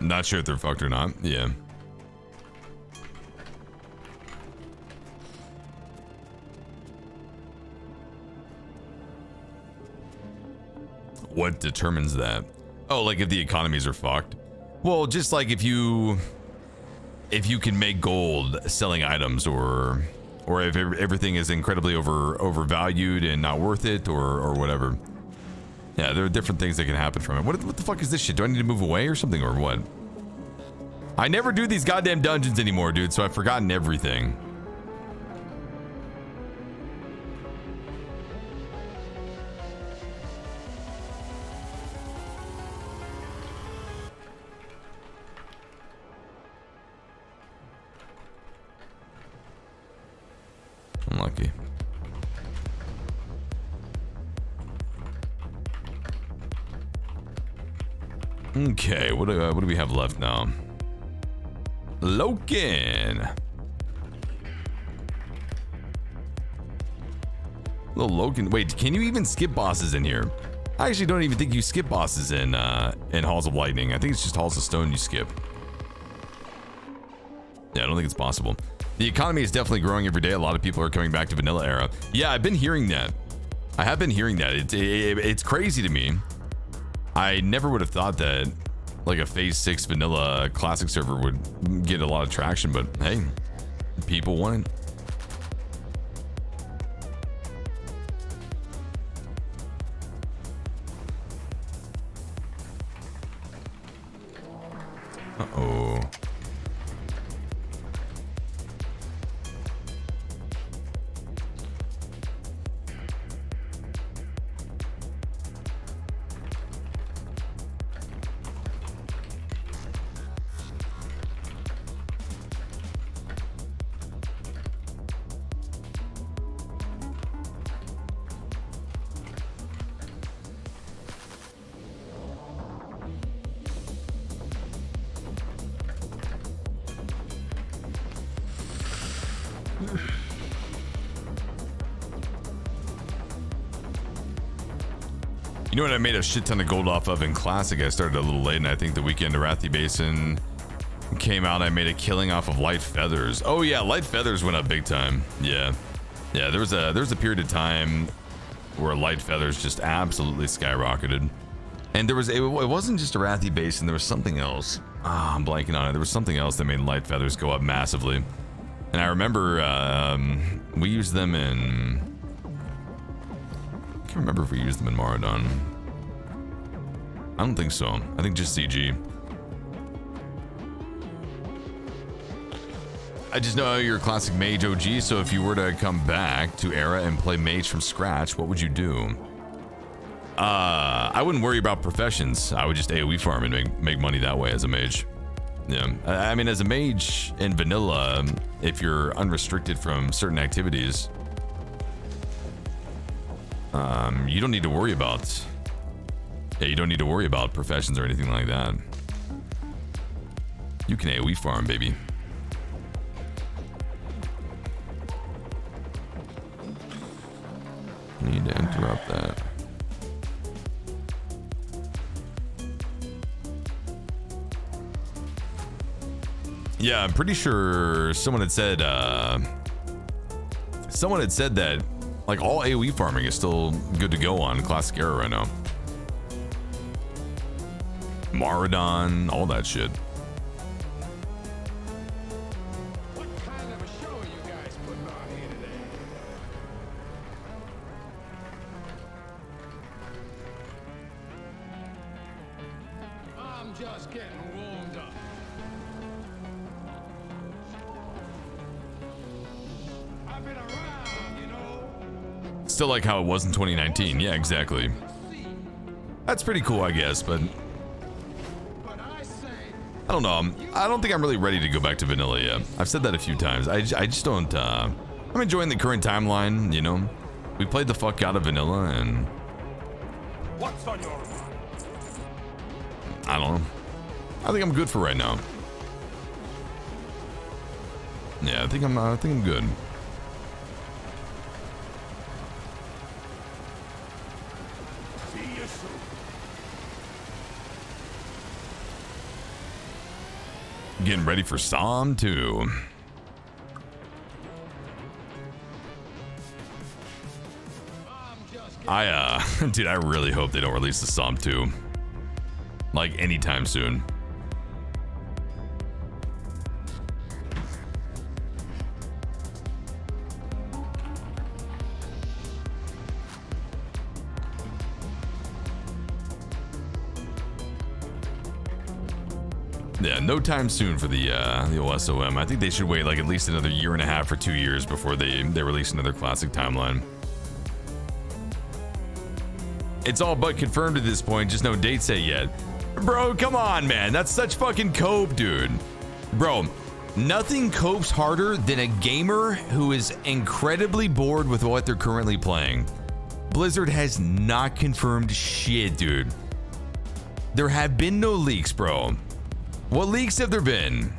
Not sure if they're fucked or not. Yeah. What determines that? Oh, like if the economies are fucked? Well, just like if you can make gold selling items, or if everything is incredibly overvalued and not worth it, or whatever. Yeah, there are different things that can happen from it. What the fuck is this shit? Do I need to move away or something, or what? I never do these goddamn dungeons anymore, dude, so I've forgotten everything. Unlucky. Okay, what do we have left now? Loken. Little Loken. Wait, can you even skip bosses in here? I actually don't even think you skip bosses in Halls of Lightning. I think it's just Halls of Stone you skip. Yeah, I don't think it's possible. The economy is definitely growing every day. A lot of people are coming back to vanilla era. Yeah, I've been hearing that. I have been hearing that. It's crazy to me. I never would have thought that like a phase 6 vanilla classic server would get a lot of traction, but hey, people want it. Uh-oh. You know what I made a shit ton of gold off of in Classic? I started a little late, and I think the weekend Arathi Basin came out. I made a killing off of Light Feathers. Oh yeah, Light Feathers went up big time. Yeah, there was a period of time where Light Feathers just absolutely skyrocketed. And there was it wasn't just Arathi Basin. There was something else. I'm blanking on it. There was something else that made Light Feathers go up massively. And I remember we used them in. I can't remember if we used them in Maradon. I don't think so. I think just CG. I just know you're a classic mage OG, so if you were to come back to Era and play mage from scratch, what would you do? I wouldn't worry about professions. I would just AoE farm and make money that way as a mage. Yeah, I mean, as a mage in vanilla, if you're unrestricted from certain activities, you don't need to worry about. Yeah, you don't need to worry about professions or anything like that. You can AoE farm, baby. Need to interrupt that. Yeah, I'm pretty sure someone had said that like all AoE farming is still good to go on Classic Era right now. Maradon, all that shit. just getting warmed up. I've been around, you know. Still like how it was in 2019. Yeah, exactly. That's pretty cool, I guess, but I don't know. I don't think I'm really ready to go back to vanilla yet. I've said that a few times. I just don't. I'm enjoying the current timeline, you know. We played the fuck out of vanilla, and What's on your mind? I don't know. I think I'm good for right now. Yeah, I think I'm good. See you soon. Getting ready for Psalm 2. Dude, I really hope they don't release the Psalm 2. Like, anytime soon. Yeah, no time soon for the OSOM. I think they should wait like at least another year and a half or 2 years before they release another classic timeline. It's all but confirmed at this point, just no date set yet. Bro, come on, man. That's such fucking cope, dude. Bro, nothing copes harder than a gamer who is incredibly bored with what they're currently playing. Blizzard has not confirmed shit, dude. There have been no leaks, bro. What leaks have there been?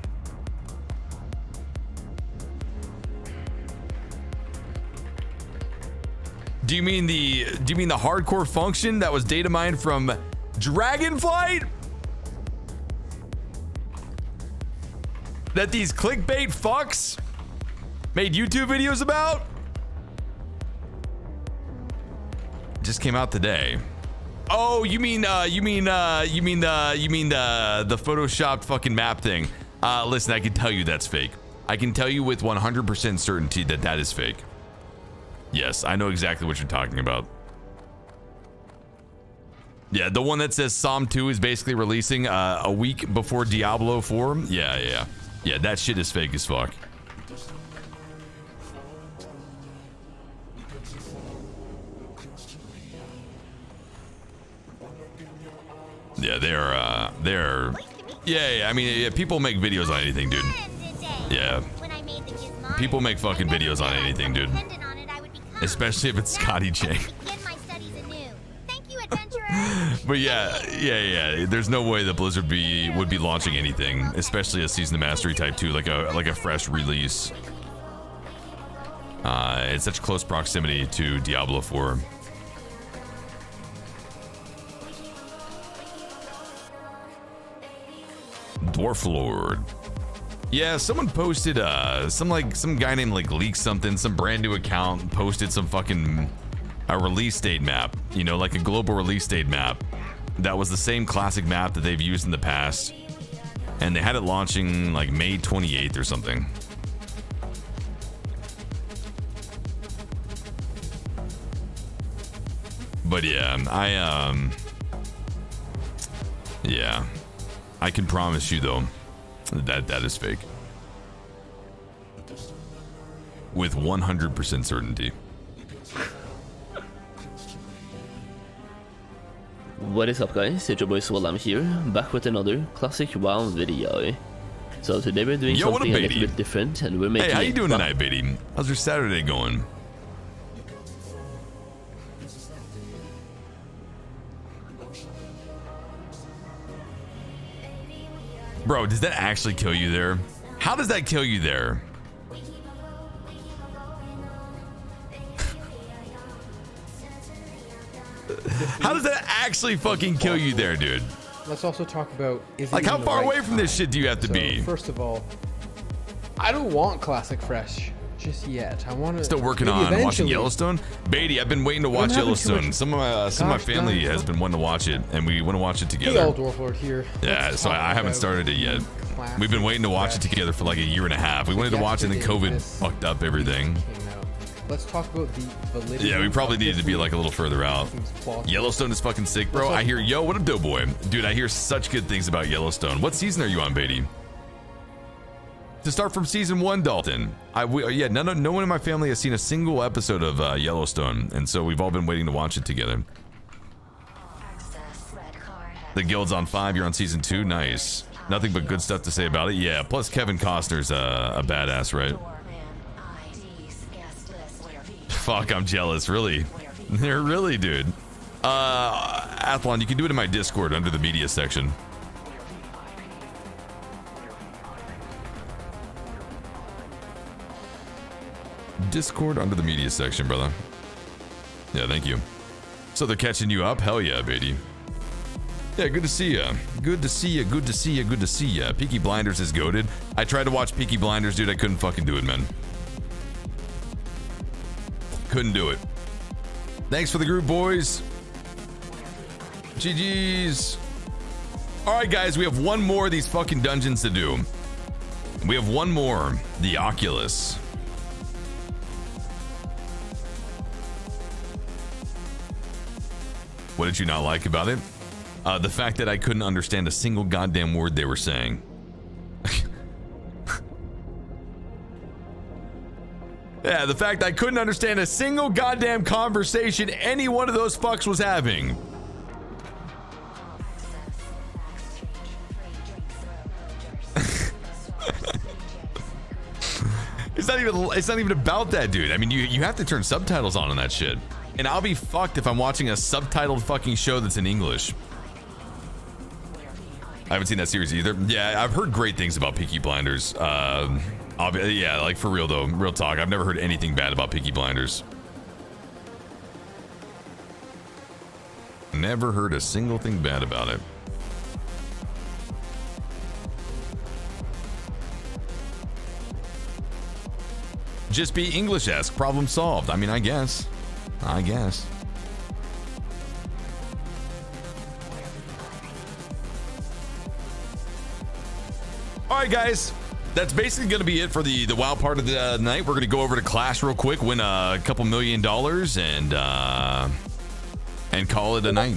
Do you mean the hardcore function that was data mined from Dragonflight? That these clickbait fucks made YouTube videos about? Just came out today. Oh, you mean the photoshopped fucking map thing. Listen, I can tell you that's fake. I can tell you with 100% certainty that that is fake. Yes, I know exactly what you're talking about. Yeah, the one that says Psalm 2 is basically releasing a week before Diablo 4. Yeah, that shit is fake as fuck. Yeah, they're yeah, I mean, yeah, people make videos on anything, dude. Yeah. People make fucking videos on anything, dude. Especially if it's Scotty J. But yeah. There's no way that Blizzard would be launching anything, especially a Season of Mastery Type 2, like a fresh release. In such close proximity to Diablo 4. Dwarf Lord. Yeah, someone posted some guy named like Leak something, some brand new account posted some fucking a release date map, you know, like a global release date map that was the same classic map that they've used in the past, and they had it launching like May 28th or something. But yeah, I can promise you though that is fake with 100% certainty. What is up, guys? It's your boy Swallam here, back with another classic WoW video. So today we're doing something a little bit different, and we're making. Hey, how you doing tonight, Beatty? How's your Saturday going? Bro, does that actually kill you there? How does that kill you there? How does that actually fucking kill you there, dude? Let's also talk about like how far away from this shit do you have to be? First of all, I don't want Classic Fresh just yet. I want to. Still working on watching Yellowstone. Beatty, I've been waiting to watch Yellowstone. Some of my family has been wanting to watch it, and we want to watch it together. Hey, old Dwarf Lord here. Yeah, so I haven't started it yet. We've been waiting to watch it together for like a year and a half. We wanted to watch it, and then COVID fucked up everything. let's talk about the validity. Yeah, we probably of needed to be this like a little further out. plot. Yellowstone is fucking sick, bro. I hear, yo, what up, Doughboy? Dude, I hear such good things about Yellowstone. What season are you on, Beatty? To start from season 1, Dalton. Yeah, no one in my family has seen a single episode of Yellowstone, and so we've all been waiting to watch it together. The guild's on 5, you're on season 2, nice. Nothing but good stuff to say about it. Yeah, plus Kevin Costner's a badass, right? Fuck, I'm jealous, really. They're really, dude. Athlon, you can do it in my Discord under the media section. Discord under the media section, brother. Yeah, thank you. So they're catching you up? Hell yeah, Beatty. Yeah, good to see ya. Good to see ya, good to see ya, good to see ya. Peaky Blinders is goated. I tried to watch Peaky Blinders, dude. I couldn't fucking do it, man. Couldn't do it. Thanks for the group, boys. GG's. Alright, guys, we have one more of these fucking dungeons to do. We have one more. The Oculus. What did you not like about it? The fact that I couldn't understand a single goddamn word they were saying. Yeah, the fact I couldn't understand a single goddamn conversation any one of those fucks was having. It's not even about that, dude. I mean, you have to turn subtitles on that shit. And I'll be fucked if I'm watching a subtitled fucking show that's in English. I haven't seen that series either. Yeah, I've heard great things about Peaky Blinders. Yeah, like for real though, real talk. I've never heard anything bad about Peaky Blinders. Never heard a single thing bad about it. Just be English-esque, problem solved. I mean, I guess. All right, guys. That's basically going to be it for the WoW part of the night. We're going to go over to Clash real quick, win a couple $1 million, and call it a night.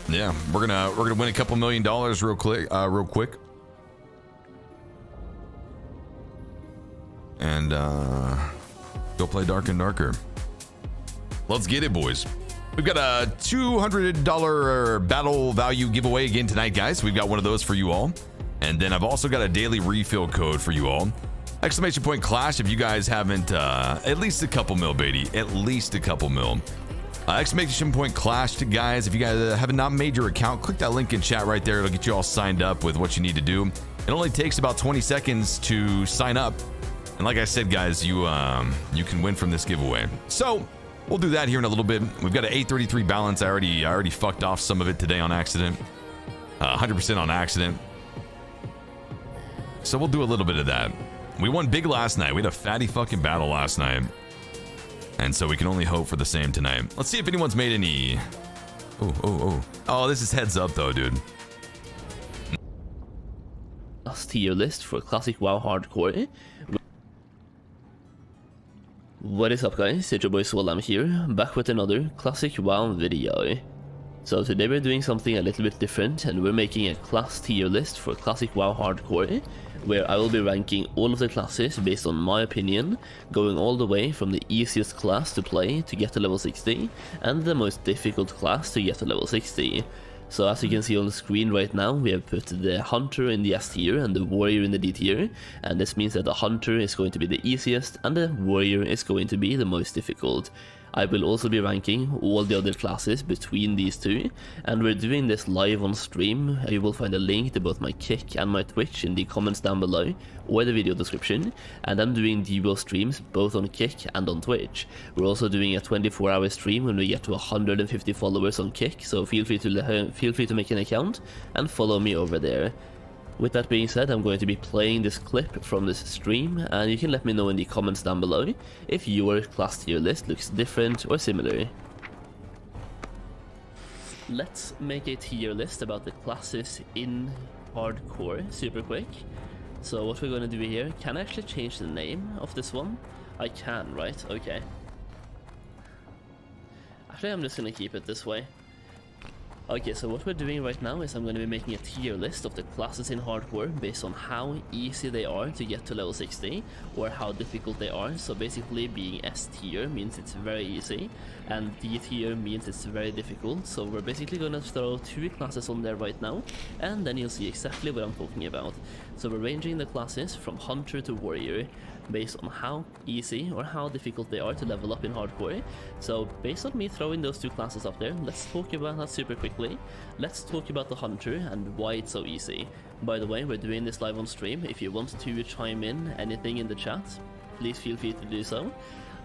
Yeah, we're gonna win a couple $1 million real quick. And go play Dark and Darker. Let's get it, boys. We've got a $200 battle value giveaway again tonight, guys. We've got one of those for you all. And then I've also got a daily refill code for you all. Exclamation point Clash if you guys haven't, at least a couple mil, Beatty. At least a couple mil. Exclamation point Clash to guys. If you guys have not made your account, click that link in chat right there. It'll get you all signed up with what you need to do. It only takes about 20 seconds to sign up. And like I said, guys, you can win from this giveaway. So we'll do that here in a little bit. We've got an 833 balance. I already fucked off some of it today on accident. 100% on accident. So we'll do a little bit of that. We won big last night. We had a fatty fucking battle last night. And so we can only hope for the same tonight. Let's see if anyone's made any... Oh, this is heads up though, dude. Last tier list for Classic WoW Hardcore. What is up, guys? It's your boy Swallam here, back with another Classic WoW video. So today we're doing something a little bit different, and we're making a class tier list for Classic WoW Hardcore, where I will be ranking all of the classes based on my opinion, going all the way from the easiest class to play to get to level 60, and the most difficult class to get to level 60. So as you can see on the screen right now, we have put the Hunter in the S tier and the Warrior in the D tier, and this means that the Hunter is going to be the easiest and the Warrior is going to be the most difficult. I will also be ranking all the other classes between these two, and we're doing this live on stream. You will find a link to both my Kick and my Twitch in the comments down below or the video description, and I'm doing dual streams both on Kick and on Twitch. We're also doing a 24-hour stream when we get to 150 followers on Kick, so feel free to make an account and follow me over there. With that being said, I'm going to be playing this clip from this stream, and you can let me know in the comments down below if your class tier list looks different or similar. Let's make a tier list about the classes in Hardcore super quick. So what we're going to do here, can I actually change the name of this one? I can, right? Okay. Actually, I'm just gonna keep it this way. Okay, so what we're doing right now is I'm going to be making a tier list of the classes in hardcore based on how easy they are to get to level 60 or how difficult they are. So basically being S tier means it's very easy and D tier means it's very difficult. So we're basically going to throw 2 classes on there right now and then you'll see exactly what I'm talking about. So we're ranging the classes from Hunter to Warrior based on how easy or how difficult they are to level up in hardcore. So based on me throwing those 2 classes up there, let's talk about that super quickly. Let's talk about the Hunter and why it's so easy. By the way, we're doing this live on stream. If you want to chime in anything in the chat, please feel free to do so.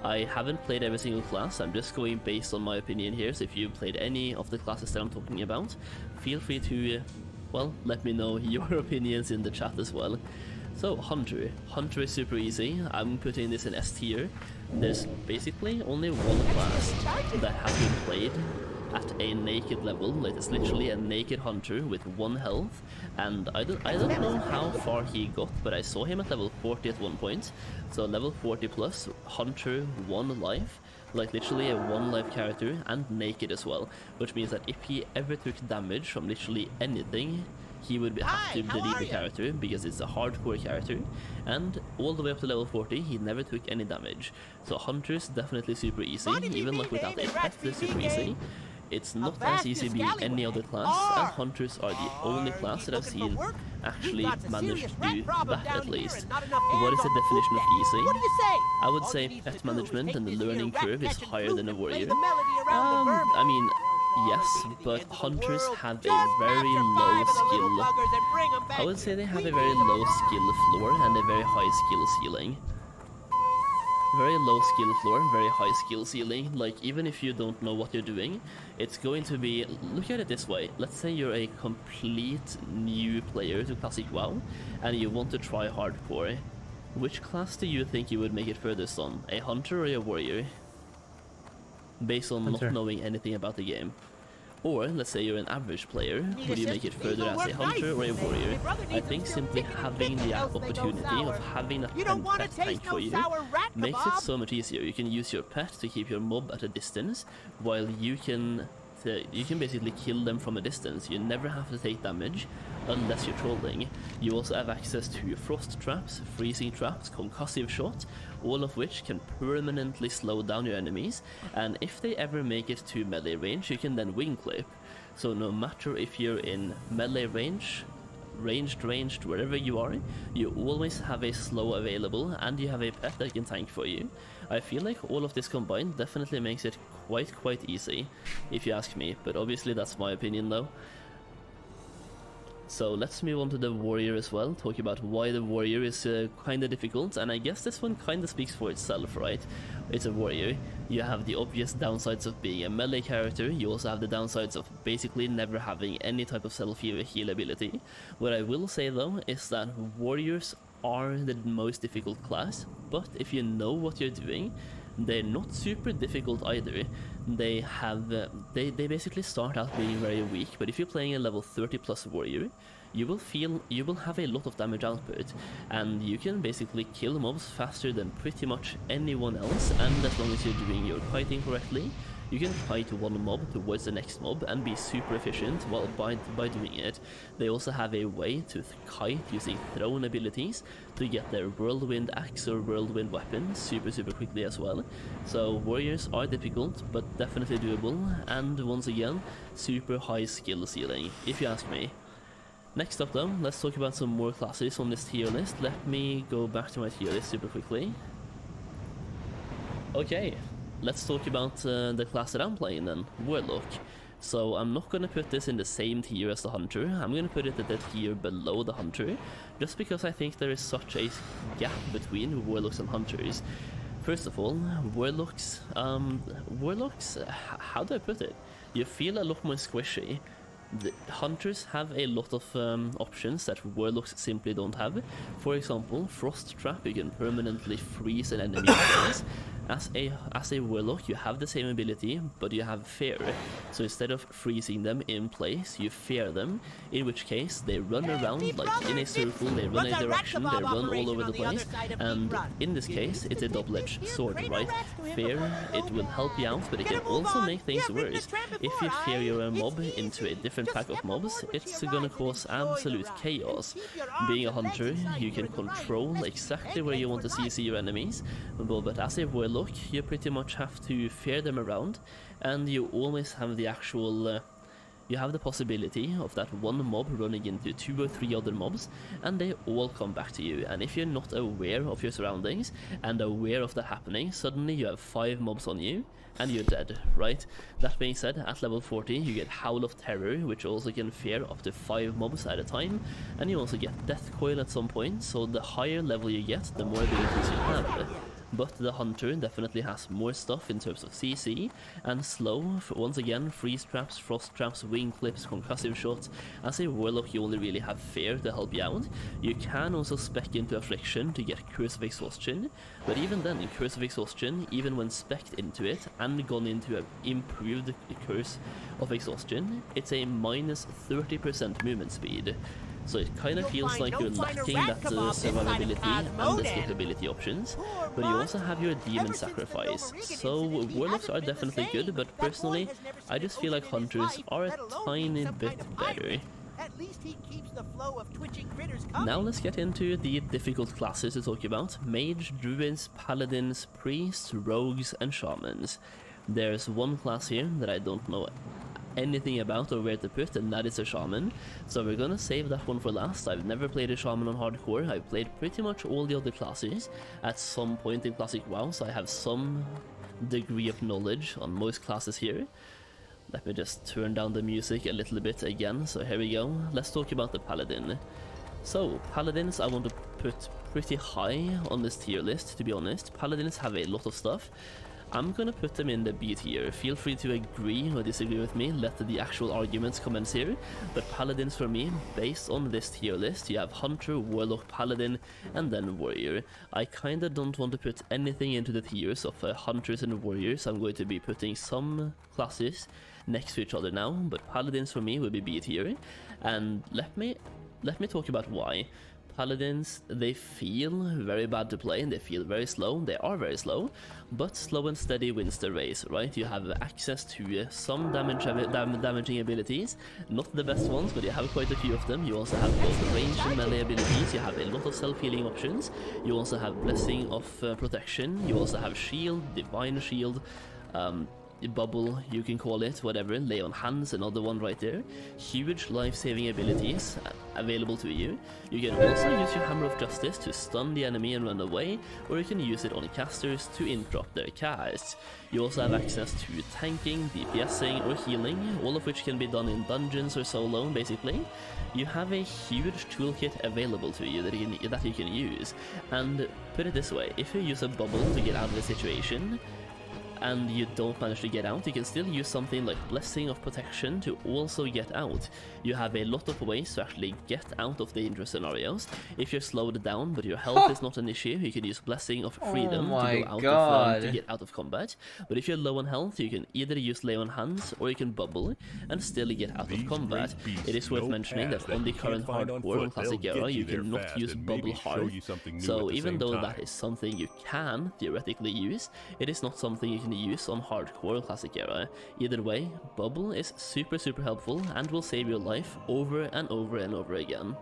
I haven't played every single class, I'm just going based on my opinion here, so if you've played any of the classes that I'm talking about, feel free to, well, let me know your opinions in the chat as well. So, Hunter. Hunter is super easy. I'm putting this in S tier. There's basically only one class that has been played at a naked level. Like, it's literally a naked Hunter with 1 health. And I don't know how far he got, but I saw him at level 40 at one point. So level 40 plus, Hunter 1 life. Like literally a 1 life character and naked as well. Which means that if he ever took damage from literally anything, he would have to delete the character because it's a hardcore character, and all the way up to level 40 he never took any damage. So Hunter's definitely super easy, even like without a pet they're super easy. It's not as easy being any other class, and Hunters are the only class that I've seen actually manage to do that at least. What is the definition of easy? I would say pet management and the learning curve is higher than a warrior. I mean, yes, but Hunters have a very low skill. I would say they have a very low skill floor and a very high skill ceiling. Very low skill floor, very high skill ceiling. Like, even if you don't know what you're doing, it's going to be... Look at it this way. Let's say you're a complete new player to Classic WoW, and you want to try hardcore. Which class do you think you would make it furthest on? A Hunter or a Warrior? Based on not knowing anything about the game. Or, let's say you're an average player, would you make it further as a Hunter or a Warrior? I think simply having the opportunity of having a pet tank for you makes it so much easier. You can use your pet to keep your mob at a distance, while you can basically kill them from a distance. You never have to take damage unless you're trolling. You also have access to frost traps, freezing traps, concussive shot, all of which can permanently slow down your enemies, and if they ever make it to melee range, you can then wing clip. So no matter if you're in melee range, ranged, wherever you are, you always have a slow available, and you have a pet that can tank for you. I feel like all of this combined definitely makes it quite easy, if you ask me, but obviously that's my opinion though. So let's move on to the Warrior as well, talk about why the Warrior is kinda difficult, and I guess this one kinda speaks for itself, right? It's a Warrior. You have the obvious downsides of being a melee character, you also have the downsides of basically never having any type of self-heal ability. What I will say though is that Warriors are the most difficult class, but if you know what you're doing, they're not super difficult either. They have they basically start out being very weak, but if you're playing a level 30 plus warrior, you will have a lot of damage output, and you can basically kill mobs faster than pretty much anyone else, and as long as you're doing your kiting correctly, you can kite one mob towards the next mob and be super efficient while by doing it. They also have a way to kite using thrown abilities to get their whirlwind axe or whirlwind weapon super quickly as well. So warriors are difficult, but definitely doable, and once again, super high skill ceiling, if you ask me. Next up though, let's talk about some more classes on this tier list. Let me go back to my tier list super quickly. Okay. Let's talk about the class that I'm playing then, Warlock. So I'm not going to put this in the same tier as the Hunter, I'm going to put it at the tier below the Hunter, just because I think there is such a gap between Warlocks and Hunters. First of all, Warlocks, how do I put it? You feel a lot more squishy. The Hunters have a lot of options that Warlocks simply don't have. For example, Frost Trap, you can permanently freeze an enemy. As a warlock, you have the same ability, but you have fear. So instead of freezing them in place, you fear them, in which case they run around like in a circle, they run a direction, they run all over the place, and in this case, it's a double-edged sword, right? Fear, it will help you out, but it can also make things worse. If you fear your mob into a different pack of mobs, it's gonna cause absolute chaos. Being a hunter, you can control exactly where you want to see your enemies, but as a warlock, you pretty much have to fear them around, and you always have the actual you have the possibility of that one mob running into 2 or 3 other mobs, and they all come back to you. And if you're not aware of your surroundings and aware of that happening, suddenly you have 5 mobs on you and you're dead, right? That being said, at level 40 you get Howl of Terror, which also can fear up to 5 mobs at a time, and you also get Death Coil at some point, so the higher level you get, the more abilities you have. But the Hunter definitely has more stuff in terms of CC, and slow, once again, freeze traps, frost traps, wing clips, concussive shots. As a warlock you only really have fear to help you out. You can also spec into affliction to get Curse of Exhaustion, but even then, Curse of Exhaustion, even when specced into it and gone into an improved Curse of Exhaustion, it's a minus 30% movement speed. So it kind of feels like you're lacking that survivability and the escapability options, but you also have your Demon Sacrifice. So warlocks are definitely good, but personally, I just feel like hunters are a tiny bit better. At least he keeps the flow of twitching critters coming. Now let's get into the difficult classes to talk about: Mage, Druids, Paladins, Priests, Rogues, and Shamans. There's one class here that I don't know anything about or where to put, and that is a Shaman. So we're gonna save that one for last. I've never played a Shaman on hardcore. I've played pretty much all the other classes at some point in Classic WoW, so I have some degree of knowledge on most classes here. Let me just turn down the music a little bit again, so here we go. Let's talk about the Paladin. So, Paladins I want to put pretty high on this tier list, to be honest. Paladins have a lot of stuff. I'm gonna put them in the B tier. Feel free to agree or disagree with me, let the actual arguments commence here. But Paladins for me, based on this tier list, you have Hunter, Warlock, Paladin, and then Warrior. I kinda don't want to put anything into the tiers of Hunters and Warriors. I'm going to be putting some classes next to each other now, but Paladins for me will be B tier. And let me talk about why. Paladins, they feel very bad to play and they feel very slow. They are very slow, but slow and steady wins the race, right? You have access to some damaging abilities, not the best ones, but you have quite a few of them. You also have both range and melee abilities. You have a lot of self-healing options. You also have Blessing of Protection. You also have Shield, Divine Shield, Bubble, you can call it, whatever. Lay on Hands, another one right there. Huge life-saving abilities available to you. You can also use your Hammer of Justice to stun the enemy and run away, or you can use it on casters to interrupt their casts. You also have access to tanking, DPSing, or healing, all of which can be done in dungeons or solo, basically. You have a huge toolkit available to you that you can use. And put it this way, if you use a bubble to get out of a situation, and you don't manage to get out, you can still use something like Blessing of Protection to also get out. You have a lot of ways to actually get out of dangerous scenarios. If you're slowed down but your health is not an issue, you can use Blessing of Freedom to get out of combat. But if you're low on health, you can either use Lay on Hands or you can bubble and still get out of combat. It is worth mentioning that on the current hardcore on Classic Era, you cannot use Bubble hard. So even though that is something you can theoretically use, it is not something you can use on hardcore Classic Era. Either way, Bubble is super helpful and will save your life over and over and over again.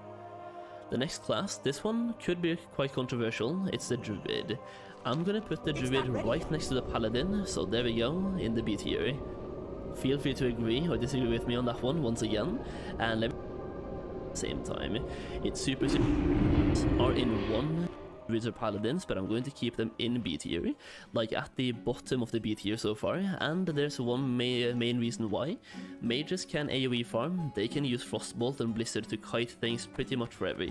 The next class, this one could be quite controversial, it's the Druid. I'm gonna put the Druid right next to the Paladin, so there we go, in the B tier. Feel free to agree or disagree with me on that one once again, and let me at the same time. It's super are in one Druids or Paladins, but I'm going to keep them in B tier, like at the bottom of the B tier so far, and there's one main reason why. Mages can AoE farm, they can use Frostbolt and Blizzard to kite things pretty much forever,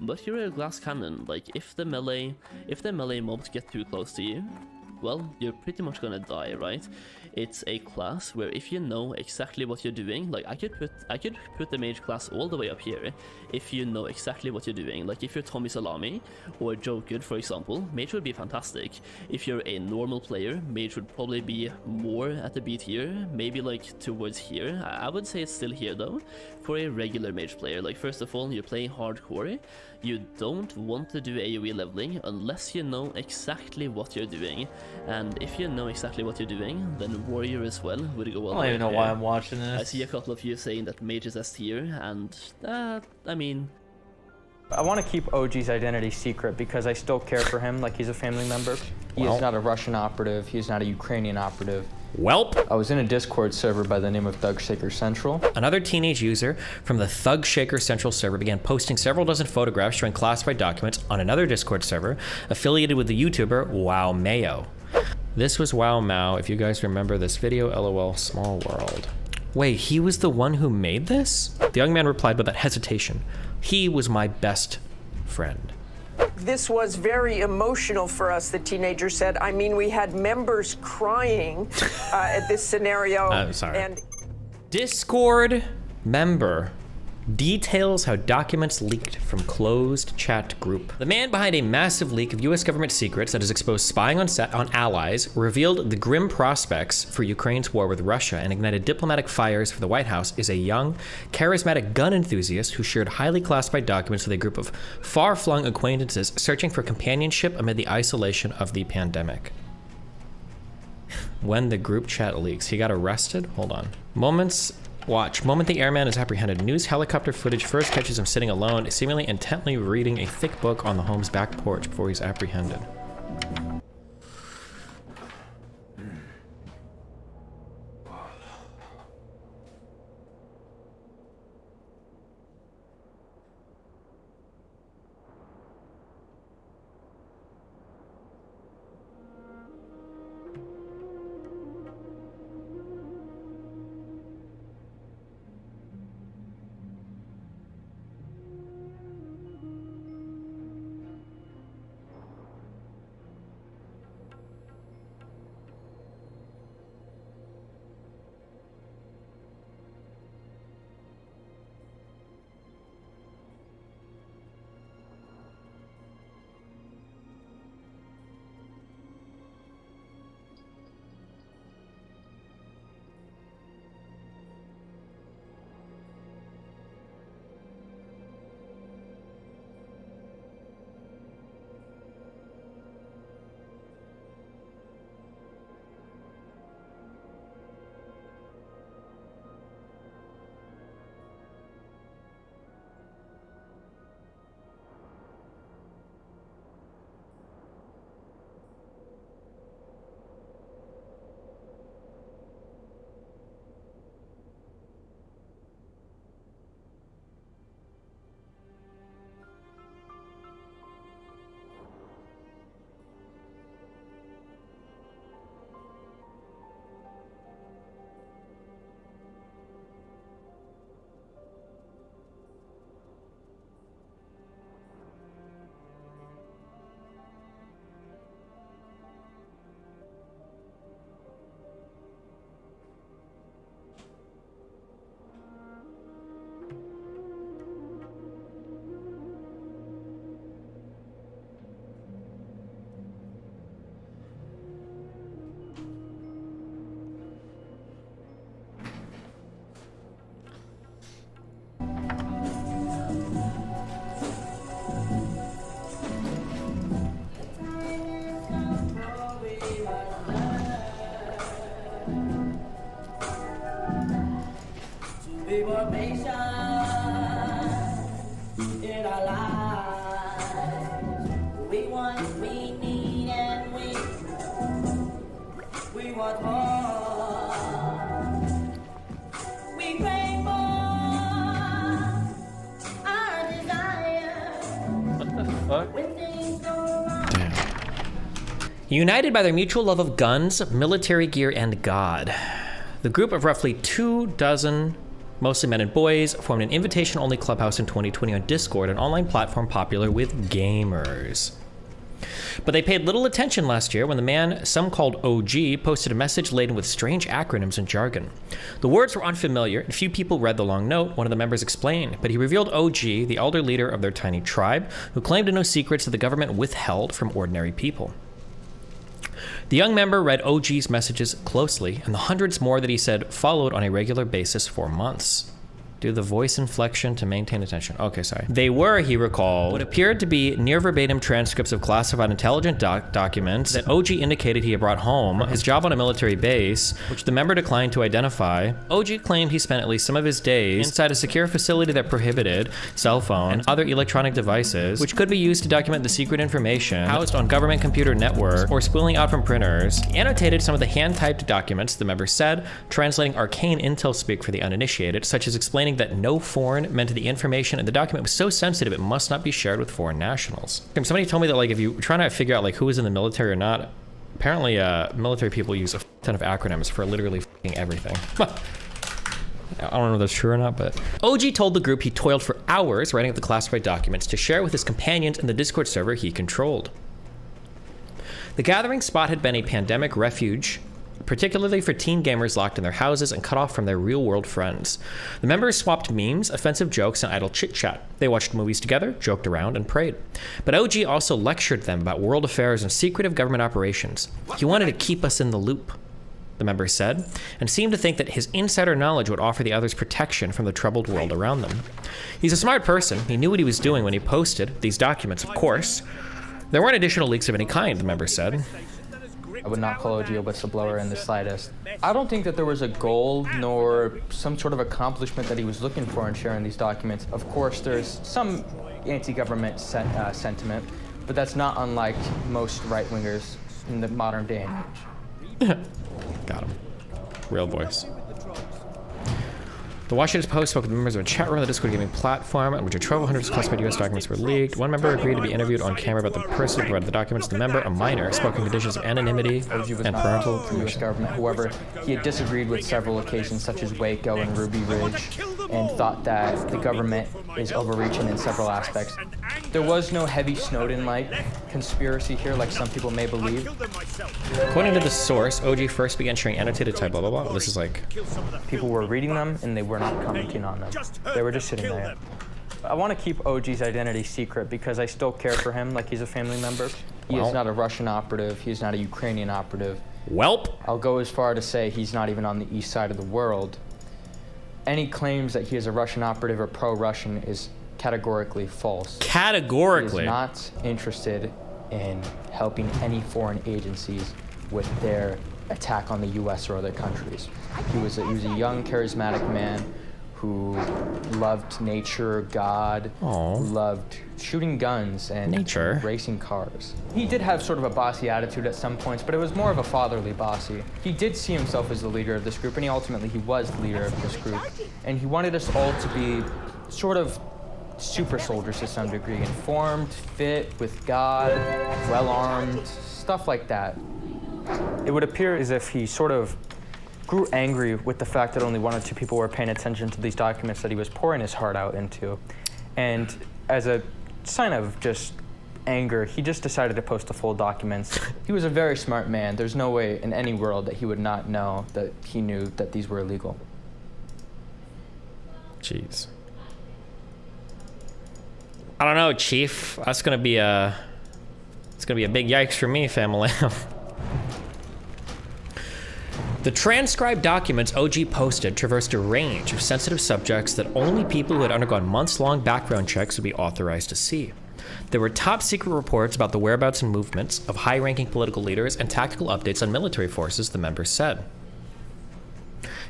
but you're a glass cannon. Like if the melee mobs get too close to you, well, you're pretty much gonna die, right? It's a class where if you know exactly what you're doing, like I could put the mage class all the way up here if you know exactly what you're doing. Like if you're Tommy Salami or Joe Good, for example, mage would be fantastic. If you're a normal player, mage would probably be more at the beat here, maybe like towards here. I would say it's still here though. For a regular mage player, like first of all, you're playing hardcore, you don't want to do AoE leveling unless you know exactly what you're doing. And if you know exactly what you're doing, then warrior as well would go well. I don't even know why I'm watching this. I see a couple of you saying that mage is S tier, and I mean, I want to keep OG's identity secret because I still care for him like he's a family member. He is not a Russian operative, he's not a Ukrainian operative. Welp. I was in a Discord server by the name of Thug Shaker Central. Another teenage user from the Thug Shaker Central server began posting several dozen photographs showing classified documents on another Discord server affiliated with the YouTuber Whitemane. This was Wow Mao, if you guys remember this video, LOL, small world. Wait, he was the one who made this? The young man replied without hesitation, he was my best friend. This was very emotional for us, the teenager said. I mean, we had members crying at this scenario. I'm sorry. And Discord member details how documents leaked from closed chat group. The man behind a massive leak of US government secrets that has exposed spying on allies, revealed the grim prospects for Ukraine's war with Russia, and ignited diplomatic fires for the White House is a young, charismatic gun enthusiast who shared highly classified documents with a group of far-flung acquaintances searching for companionship amid the isolation of the pandemic. When the group chat leaks, he got arrested? Hold on. Watch. Moment the airman is apprehended. News helicopter footage first catches him sitting alone, seemingly intently reading a thick book on the home's back porch before he's apprehended. We were patient in our lives. We want, we need, and we want more. We pray for our desire. What the fuck? When things go wrong. United by their mutual love of guns, military gear, and God, the group of roughly 24, mostly men and boys, formed an invitation-only clubhouse in 2020 on Discord, an online platform popular with gamers. But they paid little attention last year when the man some called OG posted a message laden with strange acronyms and jargon. The words were unfamiliar, and few people read the long note, one of the members explained, but he revealed OG, the elder leader of their tiny tribe, who claimed to know secrets that the government withheld from ordinary people. The young member read OG's messages closely, and the hundreds more that he said followed on a regular basis for months. Do the voice inflection to maintain attention. Okay, sorry. They were, he recalled, what appeared to be near verbatim transcripts of classified intelligence documents that OG indicated he had brought home, his job on a military base, which the member declined to identify. OG claimed he spent at least some of his days inside a secure facility that prohibited cell phone and other electronic devices, which could be used to document the secret information housed on government computer networks or spooling out from printers. He annotated some of the hand-typed documents, the member said, translating arcane intel speak for the uninitiated, such as explaining that no foreign meant the information in the document was so sensitive it must not be shared with foreign nationals. Somebody told me that, like, if you're trying to figure out like who is in the military or not, apparently military people use a ton of acronyms for literally everything. I don't know if that's true or not, but OG told the group he toiled for hours writing up the classified documents to share with his companions in the Discord server he controlled. The gathering spot had been a pandemic refuge, particularly for teen gamers locked in their houses and cut off from their real-world friends. The members swapped memes, offensive jokes, and idle chit-chat. They watched movies together, joked around, and prayed. But OG also lectured them about world affairs and secretive government operations. He wanted to keep us in the loop, the members said, and seemed to think that his insider knowledge would offer the others protection from the troubled world around them. He's a smart person. He knew what he was doing when he posted these documents, of course. There weren't additional leaks of any kind, the members said. I would not call OG a whistleblower in the slightest. I don't think that there was a goal nor some sort of accomplishment that he was looking for in sharing these documents. Of course, there's some anti-government sentiment, but that's not unlike most right-wingers in the modern day and age. Got him. Real voice. The Washington Post spoke with members of a chat room on the Discord gaming platform, on which a trove of hundreds of classified U.S. documents were leaked. One member agreed to be interviewed on camera about the person who provided the documents. The member, a minor, spoke in conditions of anonymity and parental U.S. government. However, he had disagreed with several occasions, such as Waco and Ruby Ridge, and thought that the government is overreaching in several aspects. There was no heavy Snowden-like conspiracy here, like some people may believe. According to the source, OG first began sharing annotated type blah blah blah. This is like... People were reading them, and they were not commenting on them. They were just sitting there. I want to keep OG's identity secret because I still care for him like he's a family member. He is not a Russian operative. He's not a Ukrainian operative. Welp. I'll go as far to say he's not even on the east side of the world. Any claims that he is a Russian operative or pro-Russian is categorically false. Categorically. He is not interested in helping any foreign agencies with their attack on the U.S. or other countries. He was a young, charismatic man who loved nature, God, loved shooting guns and racing cars. He did have sort of a bossy attitude at some points, but it was more of a fatherly bossy. He did see himself as the leader of this group, and he was the leader of this group. And he wanted us all to be sort of super soldiers to some degree, informed, fit, with God, well-armed, stuff like that. It would appear as if he sort of grew angry with the fact that only one or two people were paying attention to these documents that he was pouring his heart out into. And as a sign of just anger, he just decided to post the full documents. He was a very smart man. There's no way in any world that he would not know that he knew that these were illegal. Jeez. I don't know, Chief. That's gonna be a... It's gonna be a big yikes for me, family. The transcribed documents OG posted traversed a range of sensitive subjects that only people who had undergone months-long background checks would be authorized to see. There were top-secret reports about the whereabouts and movements of high-ranking political leaders and tactical updates on military forces, the members said.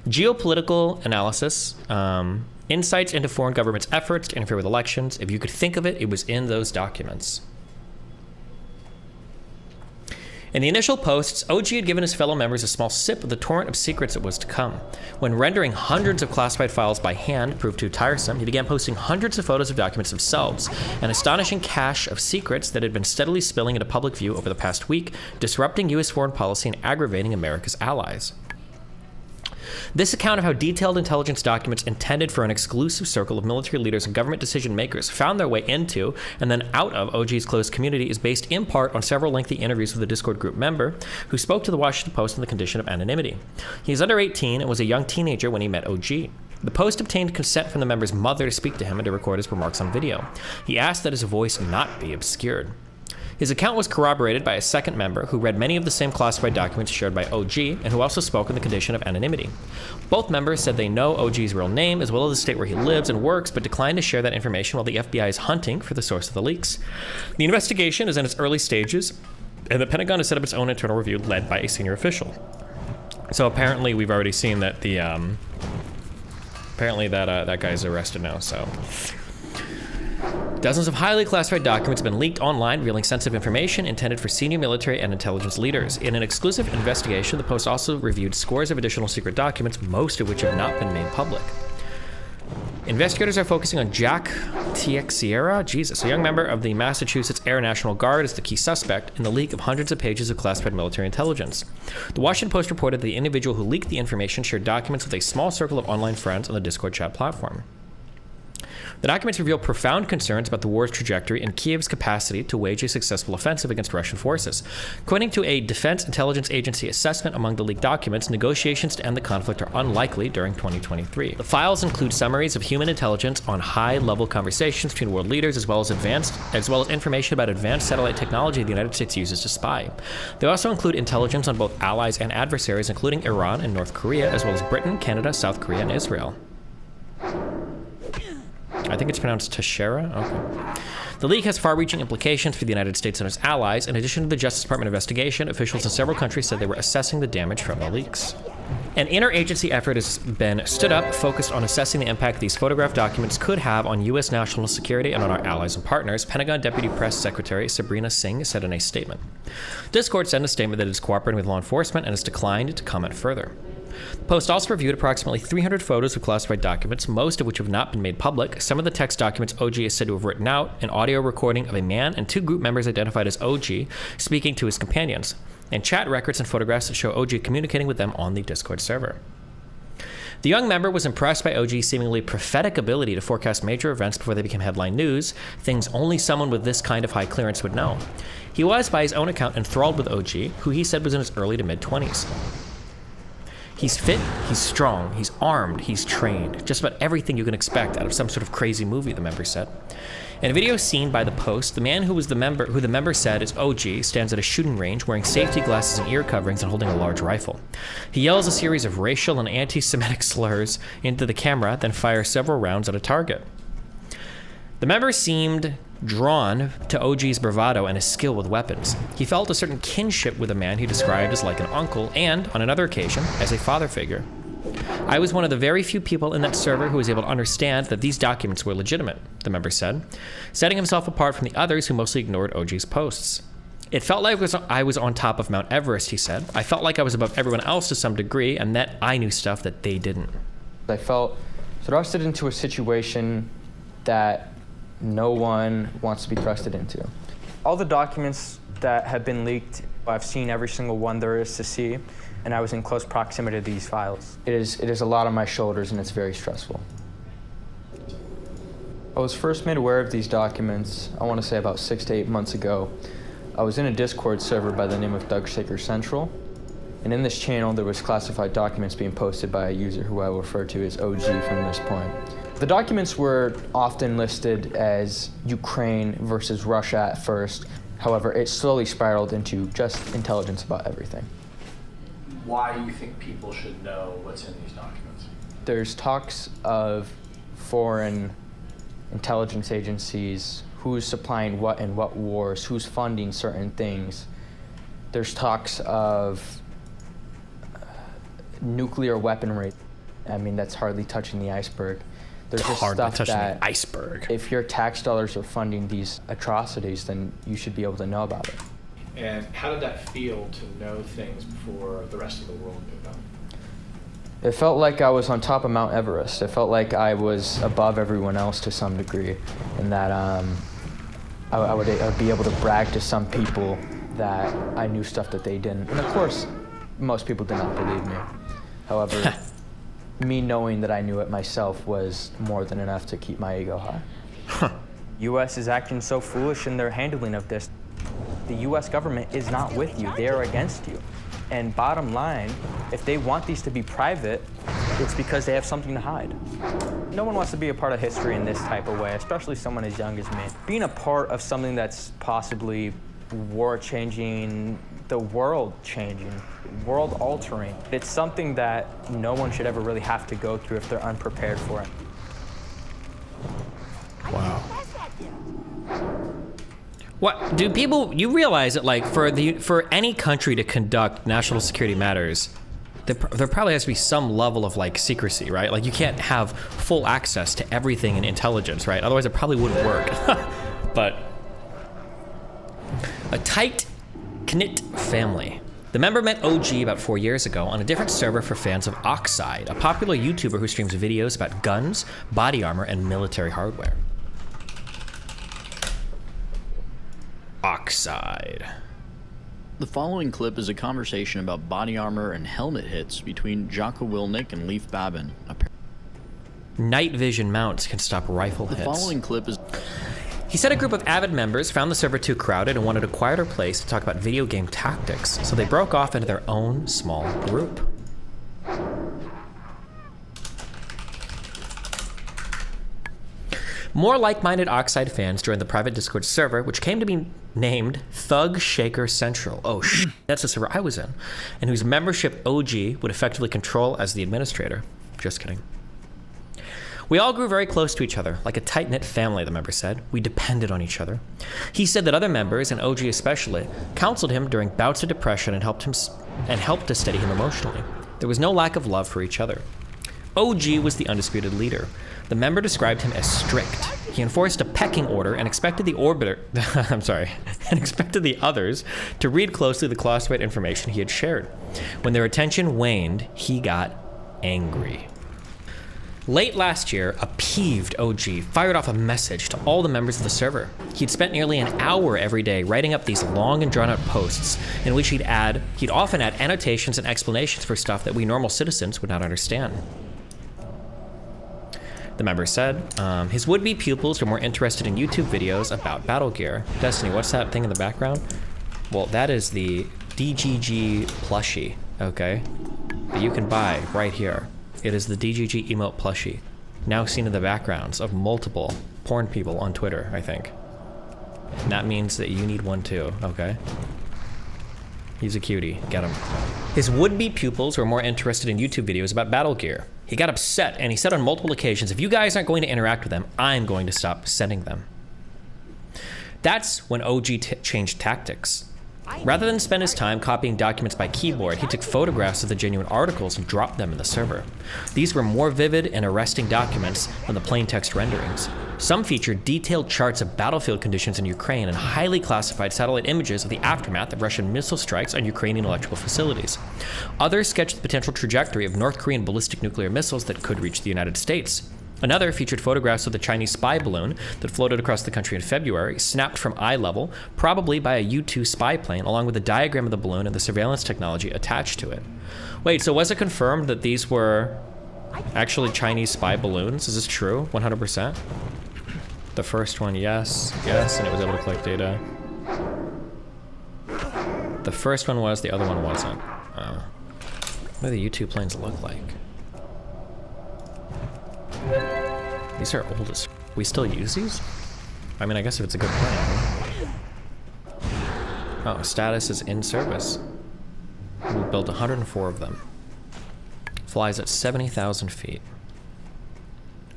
Geopolitical analysis, insights into foreign governments' efforts to interfere with elections. If you could think of it, it was in those documents. In the initial posts, OG had given his fellow members a small sip of the torrent of secrets that was to come. When rendering hundreds of classified files by hand proved too tiresome, he began posting hundreds of photos of documents themselves, an astonishing cache of secrets that had been steadily spilling into public view over the past week, disrupting U.S. foreign policy and aggravating America's allies. This account of how detailed intelligence documents intended for an exclusive circle of military leaders and government decision makers found their way into and then out of OG's closed community is based in part on several lengthy interviews with a Discord group member who spoke to the Washington Post on the condition of anonymity. He is under 18 and was a young teenager when he met OG. The Post obtained consent from the member's mother to speak to him and to record his remarks on video. He asked that his voice not be obscured. His account was corroborated by a second member who read many of the same classified documents shared by OG and who also spoke on the condition of anonymity. Both members said they know OG's real name as well as the state where he lives and works, but declined to share that information while the FBI is hunting for the source of the leaks. The investigation is in its early stages, and the Pentagon has set up its own internal review led by a senior official. So apparently we've already seen that the that guy's arrested now, so. Dozens of highly classified documents have been leaked online, revealing sensitive information intended for senior military and intelligence leaders. In an exclusive investigation, the Post also reviewed scores of additional secret documents, most of which have not been made public. Investigators are focusing on Jack Teixeira, a young member of the Massachusetts Air National Guard, as the key suspect in the leak of hundreds of pages of classified military intelligence. The Washington Post reported that the individual who leaked the information shared documents with a small circle of online friends on the Discord chat platform. The documents reveal profound concerns about the war's trajectory and Kiev's capacity to wage a successful offensive against Russian forces. According to a Defense Intelligence Agency assessment among the leaked documents, negotiations to end the conflict are unlikely during 2023. The files include summaries of human intelligence on high-level conversations between world leaders, as well as information about advanced satellite technology the United States uses to spy. They also include intelligence on both allies and adversaries, including Iran and North Korea, as well as Britain, Canada, South Korea, and Israel. I think it's pronounced Teixeira. Okay. The leak has far-reaching implications for the United States and its allies. In addition to the Justice Department investigation, officials in several countries said they were assessing the damage from the leaks. An interagency effort has been stood up, focused on assessing the impact these photographed documents could have on U.S. national security and on our allies and partners, Pentagon Deputy Press Secretary Sabrina Singh said in a statement. Discord sent a statement that it is cooperating with law enforcement and has declined to comment further. The Post also reviewed approximately 300 photos of classified documents, most of which have not been made public. Some of the text documents OG is said to have written out, an audio recording of a man and two group members identified as OG speaking to his companions, and chat records and photographs that show OG communicating with them on the Discord server. The young member was impressed by OG's seemingly prophetic ability to forecast major events before they became headline news, things only someone with this kind of high clearance would know. He was, by his own account, enthralled with OG, who he said was in his early to mid-20s. He's fit, he's strong, he's armed, he's trained. Just about everything you can expect out of some sort of crazy movie, the member said. In a video seen by the Post, the man who the member said is OG stands at a shooting range wearing safety glasses and ear coverings and holding a large rifle. He yells a series of racial and anti-Semitic slurs into the camera, then fires several rounds at a target. The member seemed drawn to OG's bravado and his skill with weapons. He felt a certain kinship with a man he described as like an uncle and, on another occasion, as a father figure. I was one of the very few people in that server who was able to understand that these documents were legitimate, the member said, setting himself apart from the others who mostly ignored OG's posts. It felt like I was on top of Mount Everest, he said. I felt like I was above everyone else to some degree, and that I knew stuff that they didn't. I felt thrusted into a situation that no one wants to be thrusted into. All the documents that have been leaked, I've seen every single one there is to see, and I was in close proximity to these files. It is a lot on my shoulders, and it's very stressful. I was first made aware of these documents, I want to say about 6 to 8 months ago. I was in a Discord server by the name of Zygor Central, and in this channel there was classified documents being posted by a user who I will refer to as OG from this point. The documents were often listed as Ukraine versus Russia at first. However, it slowly spiraled into just intelligence about everything. Why do you think people should know what's in these documents? There's talks of foreign intelligence agencies, who's supplying what in what wars, who's funding certain things. There's talks of nuclear weaponry. I mean, that's hardly touching the iceberg. There's just stuff that iceberg. If your tax dollars are funding these atrocities, then you should be able to know about it. And how did that feel to know things before the rest of the world knew them? It felt like I was on top of Mount Everest. It felt like I was above everyone else to some degree, and that I would be able to brag to some people that I knew stuff that they didn't. And of course, most people did not believe me. However, me knowing that I knew it myself was more than enough to keep my ego high. U.S. is acting so foolish in their handling of this. The U.S. government is not with you. They are against you. And bottom line, if they want these to be private, it's because they have something to hide. No one wants to be a part of history in this type of way, especially someone as young as me. Being a part of something that's possibly war-changing, the world-changing, world-altering, it's something that no one should ever really have to go through if they're unprepared for it. Wow. What do people? You realize that, like, for any country to conduct national security matters, there probably has to be some level of like secrecy, right? Like you can't have full access to everything in intelligence, right? Otherwise, it probably wouldn't work. But a tight-knit family. The member met OG about 4 years ago on a different server for fans of Oxide, a popular YouTuber who streams videos about guns, body armor, and military hardware. Oxide. The following clip is a conversation about body armor and helmet hits between Jocko Willnick and Leif Babin. Night vision mounts can stop rifle hits. The following clip is... He said a group of avid members found the server too crowded and wanted a quieter place to talk about video game tactics, so they broke off into their own small group. More like-minded Oxide fans joined the private Discord server, which came to be named Thug Shaker Central. Oh, that's the server I was in, and whose membership OG would effectively control as the administrator. Just kidding. We all grew very close to each other, like a tight-knit family, the member said. We depended on each other. He said that other members, and OG especially, counseled him during bouts of depression and helped to steady him emotionally. There was no lack of love for each other. OG was the undisputed leader. The member described him as strict. He enforced a pecking order and expected the expected the others to read closely the classified information he had shared. When their attention waned, he got angry. Late last year, a peeved OG fired off a message to all the members of the server. He'd spent nearly an hour every day writing up these long and drawn-out posts in which he'd often add annotations and explanations for stuff that we normal citizens would not understand. The member said his would-be pupils were more interested in YouTube videos about battle gear. Destiny, what's that thing in the background? Well, that is the DGG plushie, okay? That you can buy right here. It is the DGG emote plushie, now seen in the backgrounds of multiple porn people on Twitter, I think. And that means that you need one too, okay? He's a cutie, get him. His would-be pupils were more interested in YouTube videos about battle gear. He got upset and he said on multiple occasions, if you guys aren't going to interact with them, I'm going to stop sending them. That's when OG changed tactics. Rather than spend his time copying documents by keyboard, he took photographs of the genuine articles and dropped them in the server. These were more vivid and arresting documents than the plain text renderings. Some featured detailed charts of battlefield conditions in Ukraine and highly classified satellite images of the aftermath of Russian missile strikes on Ukrainian electrical facilities. Others sketched the potential trajectory of North Korean ballistic nuclear missiles that could reach the United States. Another featured photographs of the Chinese spy balloon that floated across the country in February, snapped from eye level, probably by a U-2 spy plane, along with a diagram of the balloon and the surveillance technology attached to it. Wait, so was it confirmed that these were actually Chinese spy balloons? Is this true? 100%? The first one, yes, and it was able to collect data. The first one was, the other one wasn't. What do the U-2 planes look like? These are old as we still use these? I mean, I guess if it's a good plane. Oh, status is in service. We built 104 of them. Flies at 70,000 feet.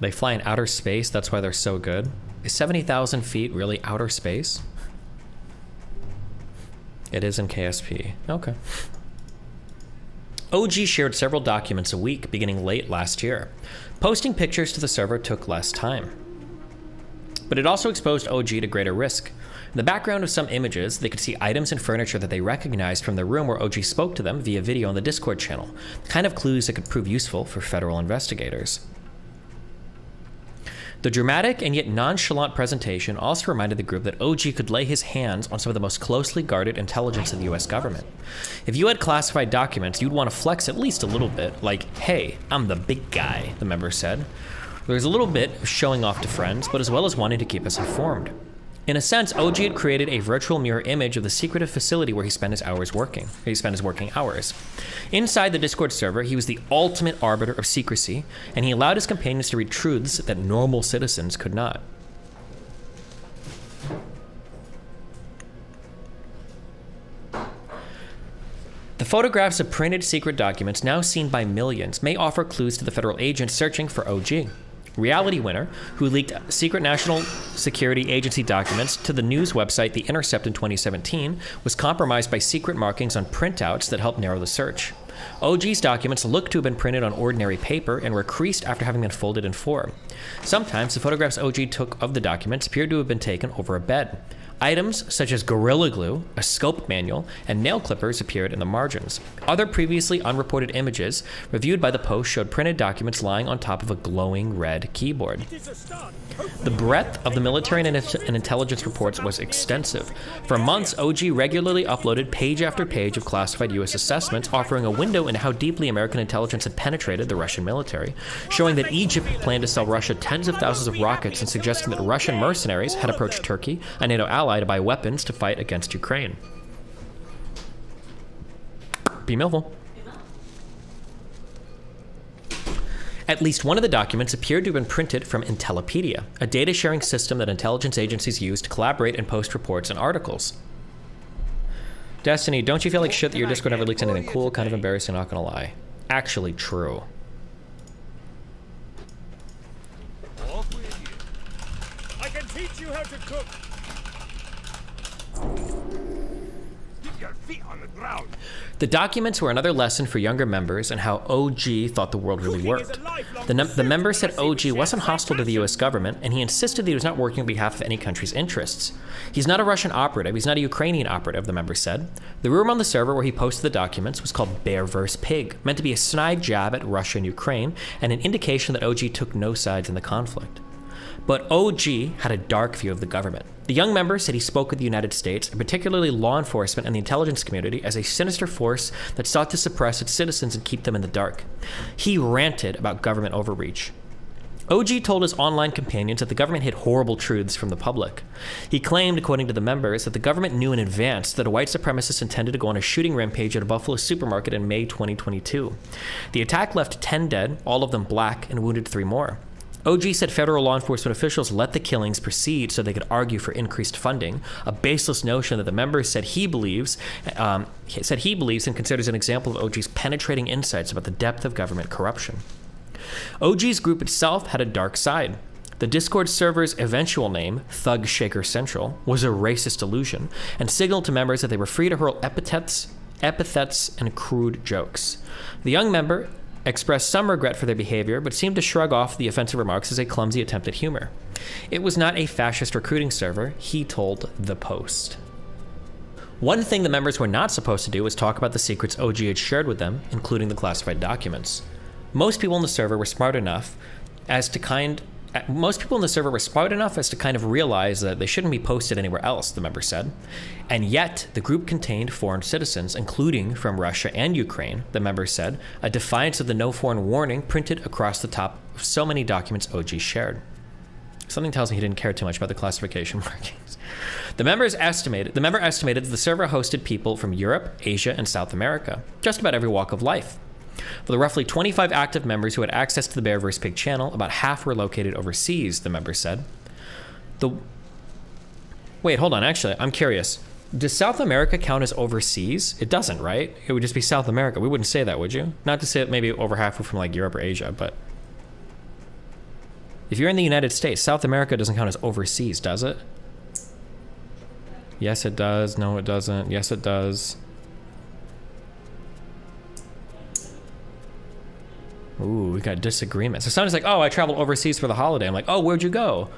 They fly in outer space, that's why they're so good. Is 70,000 feet really outer space? It is in KSP. Okay. OG shared several documents a week beginning late last year. Posting pictures to the server took less time. But it also exposed OG to greater risk. In the background of some images, they could see items and furniture that they recognized from the room where OG spoke to them via video on the Discord channel, the kind of clues that could prove useful for federal investigators. The dramatic and yet nonchalant presentation also reminded the group that OG could lay his hands on some of the most closely guarded intelligence in the US government. If you had classified documents, you'd want to flex at least a little bit, like, hey, I'm the big guy, the member said. There was a little bit of showing off to friends, but as well as wanting to keep us informed. In a sense, OG had created a virtual mirror image of the secretive facility where he spent his working hours. Inside the Discord server, he was the ultimate arbiter of secrecy, and he allowed his companions to read truths that normal citizens could not. The photographs of printed secret documents now seen by millions may offer clues to the federal agents searching for OG. Reality Winner, who leaked secret National Security Agency documents to the news website The Intercept in 2017, was compromised by secret markings on printouts that helped narrow the search. OG's documents looked to have been printed on ordinary paper and were creased after having been folded in four. Sometimes the photographs OG took of the documents appeared to have been taken over a bed. Items such as Gorilla Glue, a scope manual, and nail clippers appeared in the margins. Other previously unreported images reviewed by the Post showed printed documents lying on top of a glowing red keyboard. The breadth of the military and intelligence reports was extensive. For months, OG regularly uploaded page after page of classified U.S. assessments, offering a window into how deeply American intelligence had penetrated the Russian military, showing that Egypt planned to sell Russia tens of thousands of rockets and suggesting that Russian mercenaries had approached Turkey, a NATO ally, to buy weapons to fight against Ukraine. Be millful. At least one of the documents appeared to have been printed from Intellipedia, a data sharing system that intelligence agencies use to collaborate and post reports and articles. Destiny, don't you feel like shit that your Discord never leaks anything cool? Kind of embarrassing, not gonna lie. Actually true. I can teach you how to cook. Keep your feet on the ground. The documents were another lesson for younger members and how OG thought the world really worked. The member said OG wasn't hostile to the US government, and he insisted that he was not working on behalf of any country's interests. He's not a Russian operative, he's not a Ukrainian operative, the member said. The room on the server where he posted the documents was called Bear vs. Pig, meant to be a snide jab at Russia and Ukraine, and an indication that OG took no sides in the conflict. But OG had a dark view of the government. The young member said he spoke with the United States, and particularly law enforcement and the intelligence community, as a sinister force that sought to suppress its citizens and keep them in the dark. He ranted about government overreach. OG told his online companions that the government hid horrible truths from the public. He claimed, according to the members, that the government knew in advance that a white supremacist intended to go on a shooting rampage at a Buffalo supermarket in May 2022. The attack left 10 dead, all of them black, and wounded 3 more. OG said federal law enforcement officials let the killings proceed so they could argue for increased funding, a baseless notion that the member said he believes and considers an example of OG's penetrating insights about the depth of government corruption. OG's group itself had a dark side. The Discord server's eventual name, Thug Shaker Central, was a racist illusion and signaled to members that they were free to hurl epithets, and crude jokes. The young member expressed some regret for their behavior, but seemed to shrug off the offensive remarks as a clumsy attempt at humor. It was not a fascist recruiting server, he told The Post. One thing the members were not supposed to do was talk about the secrets OG had shared with them, including the classified documents. Most people in the server were smart enough as to kind of realize that they shouldn't be posted anywhere else, the member said. And yet, the group contained foreign citizens, including from Russia and Ukraine, the member said, a defiance of the no foreign warning printed across the top of so many documents OG shared. Something tells me he didn't care too much about the classification markings. The member estimated that the server hosted people from Europe, Asia, and South America, just about every walk of life. For the roughly 25 active members who had access to the Bear vs. Pig channel, about half were located overseas, the member said. Wait, hold on, actually, I'm curious. Does South America count as overseas? It doesn't, right? It would just be South America. We wouldn't say that, would you? Not to say that maybe over half were from like Europe or Asia, but if you're in the United States, South America doesn't count as overseas, does it? Yes, it does. No, it doesn't. Yes, it does. Ooh, we got disagreements. So someone's like, oh, I traveled overseas for the holiday. I'm like, oh, where'd you go?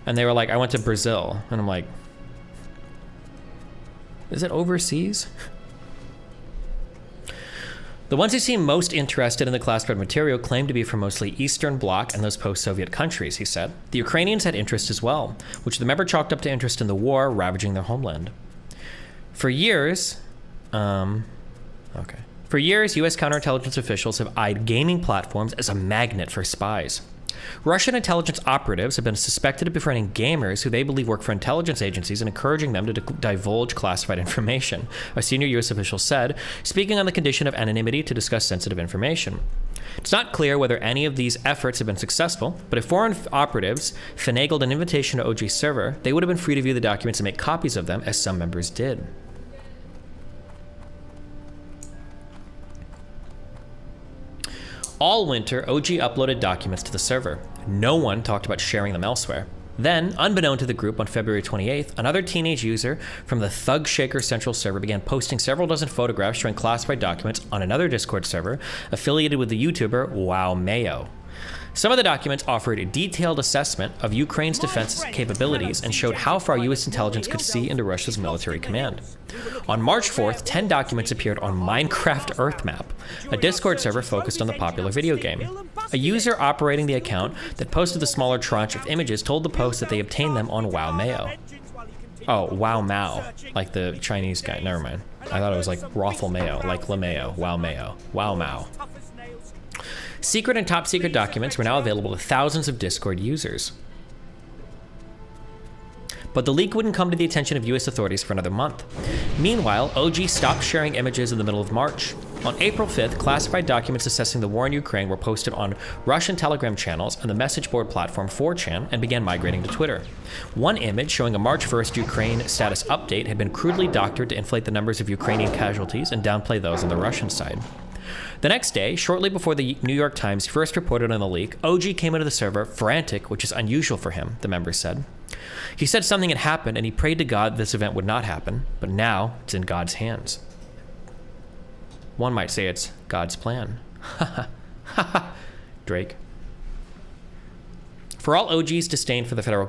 And they were like, I went to Brazil. And I'm like, is it overseas? The ones who seem most interested in the classified material claim to be from mostly Eastern Bloc and those post-Soviet countries, he said. The Ukrainians had interest as well, which the member chalked up to interest in the war ravaging their homeland. For years, U.S. counterintelligence officials have eyed gaming platforms as a magnet for spies. Russian intelligence operatives have been suspected of befriending gamers who they believe work for intelligence agencies and encouraging them to divulge classified information, a senior U.S. official said, speaking on the condition of anonymity to discuss sensitive information. It's not clear whether any of these efforts have been successful, but if foreign operatives finagled an invitation to OG's server, they would have been free to view the documents and make copies of them, as some members did. All winter, OG uploaded documents to the server. No one talked about sharing them elsewhere. Then, unbeknown to the group on February 28th, another teenage user from the Thug Shaker Central server began posting several dozen photographs showing classified documents on another Discord server affiliated with the YouTuber WoW. Some of the documents offered a detailed assessment of Ukraine's defense capabilities and showed how far U.S. intelligence could see into Russia's military command. On March 4th, 10 documents appeared on Minecraft Earthmap, a Discord server focused on the popular video game. A user operating the account that posted the smaller tranche of images told the post that they obtained them on WoW. Oh, Wow Mao, like the Chinese guy. Never mind. I thought it was like Rothel Mayo, like LeMayo, Wow Mayo, Wow Mao. Secret and top secret documents were now available to thousands of Discord users. But the leak wouldn't come to the attention of US authorities for another month. Meanwhile, OG stopped sharing images in the middle of March. On April 5th, classified documents assessing the war in Ukraine were posted on Russian Telegram channels and the message board platform 4chan and began migrating to Twitter. One image showing a March 1st Ukraine status update had been crudely doctored to inflate the numbers of Ukrainian casualties and downplay those on the Russian side. The next day, shortly before the New York Times first reported on the leak, OG came into the server frantic, which is unusual for him, the members said. He said something had happened and he prayed to God this event would not happen, but now it's in God's hands. One might say it's God's plan. Drake. For all OG's disdain for the federal